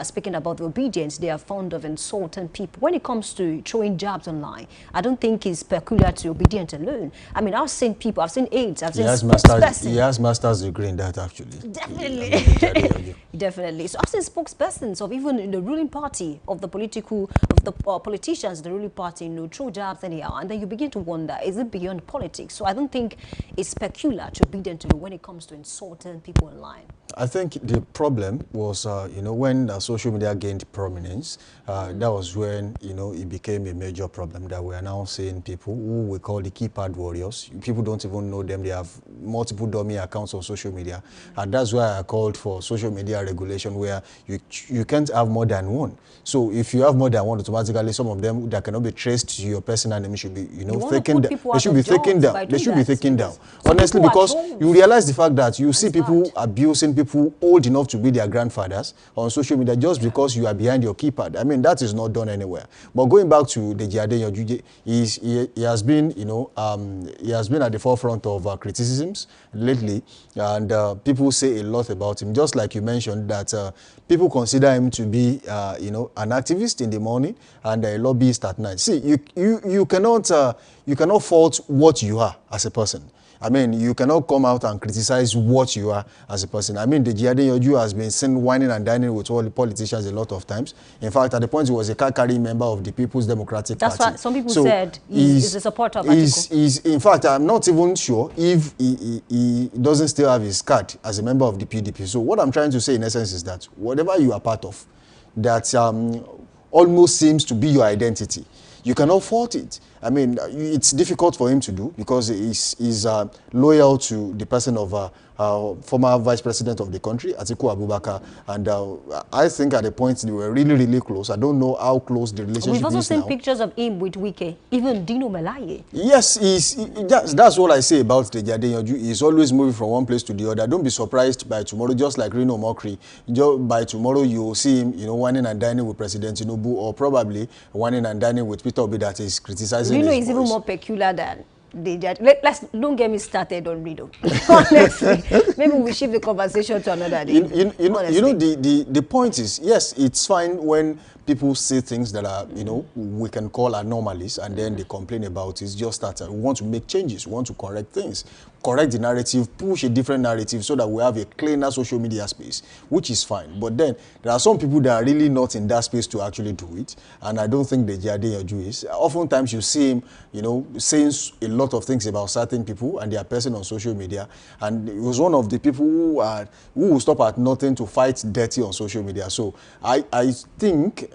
speaking about the obedience, they are fond of insulting people. When it comes to throwing jabs online, I don't think it's peculiar to obedience alone. I mean, I've seen people, I've seen aides, I've seen spokespersons. He has master's degree in that, actually. Definitely. Definitely. So I've seen spokespersons of even in the ruling party, of the politicians, the ruling party, throw jabs anyhow, and then you begin to wonder, is it beyond politics? So I don't think it's peculiar to obedient to when it comes to insulting people online. I think the problem was, when social media gained prominence, that was when, it became a major problem that we are now seeing people who we call the keypad warriors. People don't even know them. They have multiple dummy accounts on social media. And that's why I called for social media regulation, where you can't have more than one. So if you have more than one, automatically some of them that cannot be traced to your personal name should be, taken down. They should be taken down. They should be taken down. Honestly, because you realize the fact that you see people abusing people old enough to be their grandfathers on social media just because you are behind your keypad. I mean, that is not done anywhere. But going back to Deji Adeyoju, he has been, he has been at the forefront of criticisms lately, and people say a lot about him. Just like you mentioned that people consider him to be, an activist in the morning and a lobbyist at night. See, you cannot fault what you are as a person. I mean, you cannot come out and criticize what you are as a person. I mean, Deji Adeyanju has been seen whining and dining with all the politicians a lot of times. In fact, at the point he was a card-carrying member of the People's Democratic Party. That's what some people said. He's a supporter of Atiku. In fact, I'm not even sure if he doesn't still have his card as a member of the PDP. So what I'm trying to say in essence is that whatever you are part of, that almost seems to be your identity, you cannot fault it. I mean, it's difficult for him to do because he's loyal to the person of former vice president of the country, Atiku Abubakar. And I think at the point they were really, really close. I don't know how close the relationship is now. We've also seen pictures of him with Wike, even Dino Melaye. Yes, that's what I say about Deji Adeyanju. He's always moving from one place to the other. Don't be surprised by tomorrow, just like Reno Mokri. By tomorrow, you'll see him, whining and dining with President Tinubu, or probably whining and dining with Peter Obi that is criticizing Reno is even more peculiar than let's don't get me started on Reno. Honestly, maybe we shift the conversation to another day. The point is, yes, it's fine when people say things that are, we can call anomalies, and then they complain about it. It's just that we want to make changes, we want to correct things, correct the narrative, push a different narrative so that we have a cleaner social media space, which is fine. But then there are some people that are really not in that space to actually do it, and I don't think Deji Adeyanju is. Oftentimes you see him, saying a lot of things about certain people and their person on social media, and he was one of the people who will stop at nothing to fight dirty on social media. So I think,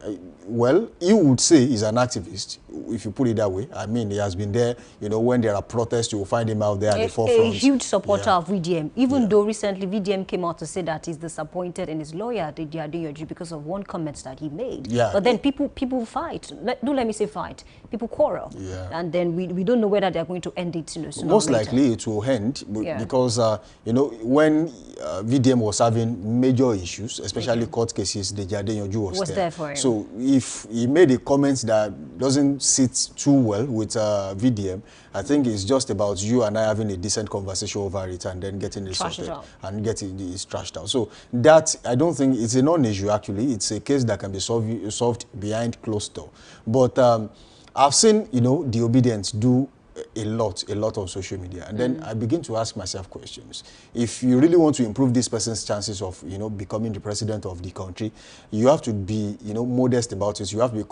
well, you would say he's an activist, if you put it that way. I mean, he has been there, when there are protests, you will find him out there at the forefront. A huge supporter of VDM, even though recently VDM came out to say that he's disappointed in his lawyer, Deji Adeyanju, because of one comment that he made. Yeah. But then people fight. Don't let me say fight. People quarrel. Yeah. And then we don't know whether they're going to end it sooner Most or later. likely it will end, because, when VDM was having major issues, especially court cases, Deji Adeyanju was there for him. So if he made a comment that doesn't sit too well with VDM, I think it's just about you and I having a decent conversation over it and then getting it sorted and getting it trashed out. So that, I don't think it's a non-issue actually. It's a case that can be solved behind closed door. But I've seen, the Obedience do a lot on social media, and then I begin to ask myself questions. If you really want to improve this person's chances of becoming the president of the country, you have to be modest about it. You have to be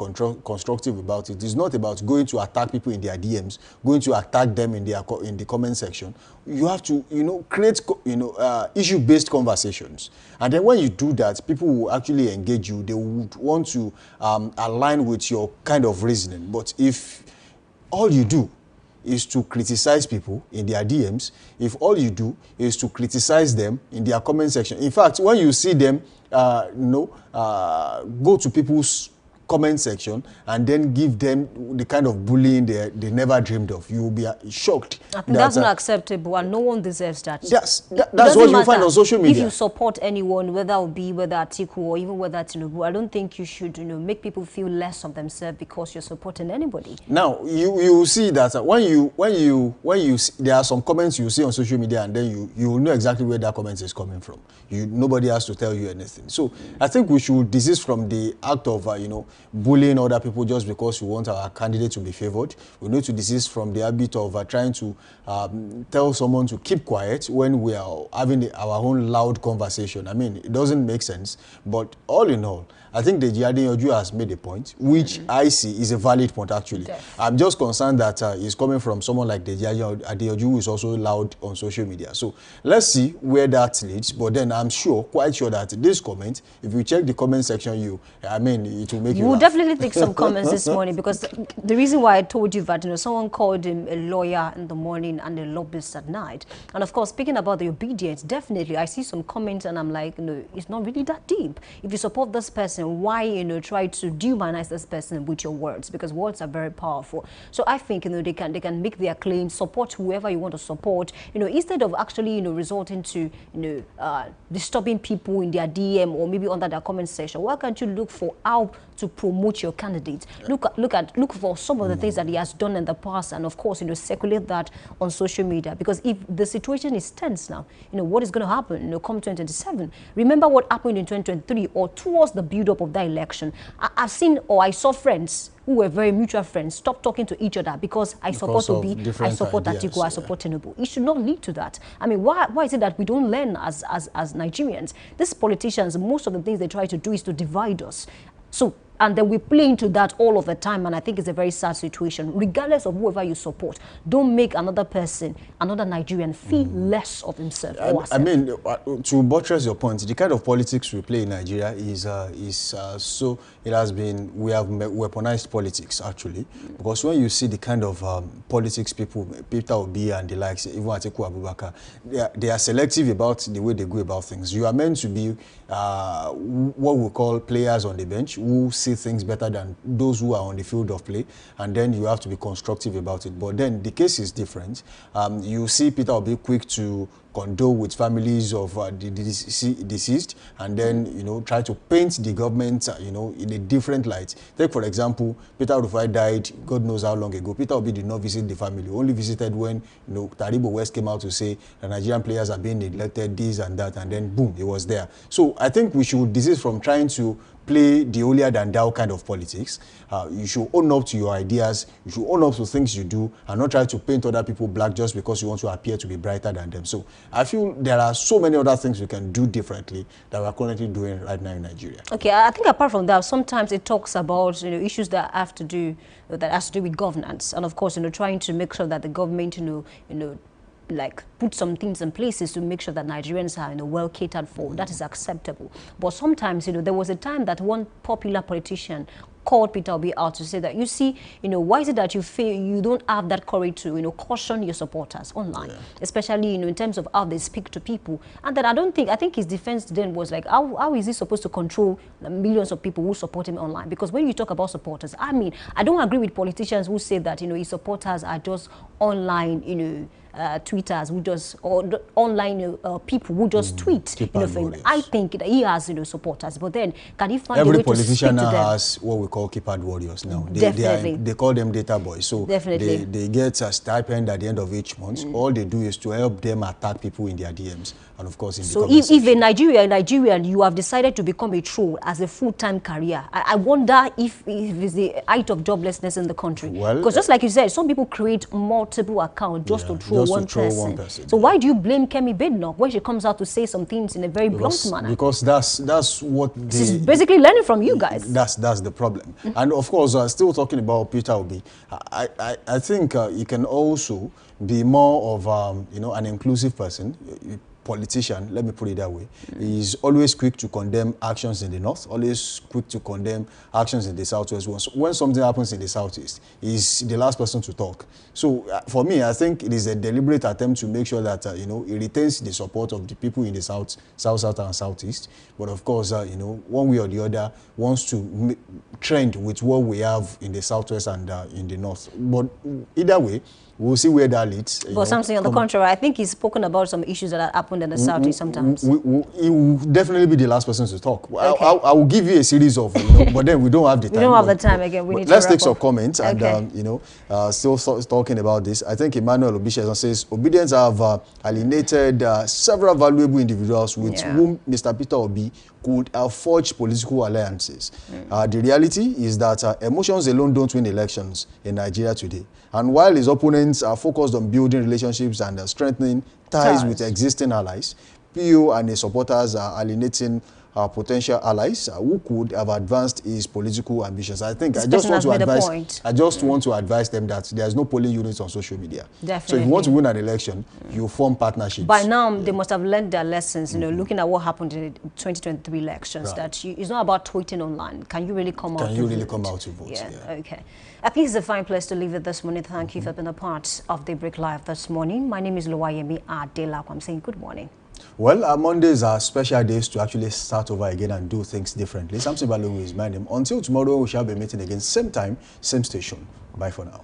constructive about it. It's not about going to attack people in their DMs, going to attack them in the comment section. You have to create issue-based conversations, and then when you do that, people will actually engage you. They would want to align with your kind of reasoning. But if all you do is to criticize people in their DMs, if all you do is to criticize them in their comment section, in fact, when you see them, go to people's comment section and then give them the kind of bullying they never dreamed of, you will be shocked. I think that's not acceptable, and no one deserves that. That's what you find on social media. If you support anyone, whether Atiku or even whether Tinubu, I don't think you should make people feel less of themselves because you're supporting anybody. Now you see that when you there are some comments you see on social media, and then you will know exactly where that comment is coming from. Nobody has to tell you anything. So I think we should desist from the act of bullying other people just because we want our candidate to be favored. We need to desist from the habit of trying to tell someone to keep quiet when we are having our own loud conversation. I mean, it doesn't make sense. But all in all, I think Deji Adeyanju has made a point, which I see is a valid point actually. I'm just concerned that it's coming from someone like Deji Adeyanju, who is also loud on social media. So let's see where that leads. But then I'm quite sure that this comment, if you check the comment section, it will make you laugh. Definitely take some comments this morning, because the reason why I told you that, someone called him a lawyer in the morning and a lobbyist at night. And of course, speaking about the Obedience, definitely I see some comments and I'm like, it's not really that deep. If you support this person, why, try to dehumanize this person with your words? Because words are very powerful. So I think, they can make their claims, support whoever you want to support, instead of actually, resorting to, disturbing people in their DM or maybe under their comment section. Why can't you look for how to promote your candidate. Look for some of the things that he has done in the past, and of course, circulate that on social media. Because if the situation is tense now, what is going to happen? Come 2027. Remember what happened in 2023 or towards the build-up of that election. I saw friends who were very mutual friends stop talking to each other because I support Obi, I support Atiku, I support Tinubu. It should not lead to that. I mean, why is it that we don't learn as Nigerians? These politicians, most of the things they try to do is to divide us. So, and then we play into that all of the time, and I think it's a very sad situation. Regardless of whoever you support, don't make another person, another Nigerian, feel less of himself or herself. I mean, to buttress your point, the kind of politics we play in Nigeria is so it has been, we have weaponized politics actually, because when you see the kind of politics Peter Obi and the likes, even Atiku Abubakar, they are selective about the way they go about things. You are meant to be what we call players on the bench who see things better than those who are on the field of play, and then you have to be constructive about it. But then the case is different. You see Peter Obi quick to condole with families of the deceased, and then try to paint the government in a different light. Take for example, Peter Rufai died God knows how long ago. Peter Obi did not visit the family, only visited when Taribo West came out to say the Nigerian players are being neglected, this and that, and then boom, he was there. So I think we should desist from trying to play the holier than thou kind of politics. You should own up to your ideas, you should own up to things you do, and not try to paint other people black just because you want to appear to be brighter than them. So I feel there are so many other things we can do differently that we're currently doing right now in Nigeria. Okay, I think apart from that, sometimes it talks about issues that has to do with governance, and of course trying to make sure that the government like put some things in places to make sure that Nigerians are well catered for. That is acceptable. But sometimes there was a time that one popular politician called Peter Obi out to say that, you see, why is it that you feel you don't have that courage to, caution your supporters online, especially, in terms of how they speak to people. And then I think his defense then was like, how is he supposed to control the millions of people who support him online? Because when you talk about supporters, I mean, I don't agree with politicians who say that, his supporters are just online, tweeters who just, or online people who just tweet. I think that he has supporters, but then can he find a way to speak to them? Every politician has what we call keypad warriors now. They call them data boys. So they get a stipend at the end of each month. All they do is to help them attack people in their DMs, and of course in the comment section. If a Nigerian, you have decided to become a troll as a full-time career, I wonder if it's the height of joblessness in the country. Well, because just like you said, some people create multiple accounts just to troll one person. So why do you blame Kemi Badenoch when she comes out to say some things in a very blunt manner? Because that's what she's basically learning from you guys. That's the problem. And of course, still talking about Peter Obi, I think he can also be more of an inclusive person. Politician, let me put it that way. He's always quick to condemn actions in the north, always quick to condemn actions in the southwest. When something happens in the southeast, he's the last person to talk. So for me, I think it is a deliberate attempt to make sure that he retains the support of the people in the south, and southeast. But of course, one way or the other, wants to trend with what we have in the southwest and in the north. But either way, we'll see where that leads. But something on the contrary, I think he's spoken about some issues that have happened in the southeast sometimes. He will definitely be the last person to talk. Okay. I will give you a series of, but then we don't have the time. We don't have the time again. We need let's take some comments. And, still talking about this. I think Emmanuel Obishezon says, Obedience have alienated several valuable individuals with whom Mr. Peter Obi could have forged political alliances. The reality is that emotions alone don't win elections in Nigeria today. And while his opponents are focused on building relationships and strengthening ties with existing allies, PO and his supporters are alienating potential allies who could have advanced his political ambitions. I think I just want to advise them that there's no polling units on social media. Definitely. So if you want to win an election, you form partnerships. By now, they must have learned their lessons, looking at what happened in the 2023 elections, that it's not about tweeting online. Can you really come out to vote? Can you really come out to vote? Yeah, okay. I think it's a fine place to leave it this morning. Thank you for being a part of Daybreak Live this morning. My name is Luwayemi Adela. I'm saying good morning. Well, Mondays are special days to actually start over again and do things differently. Samson Balogun is my name. Until tomorrow, we shall be meeting again, same time, same station. Bye for now.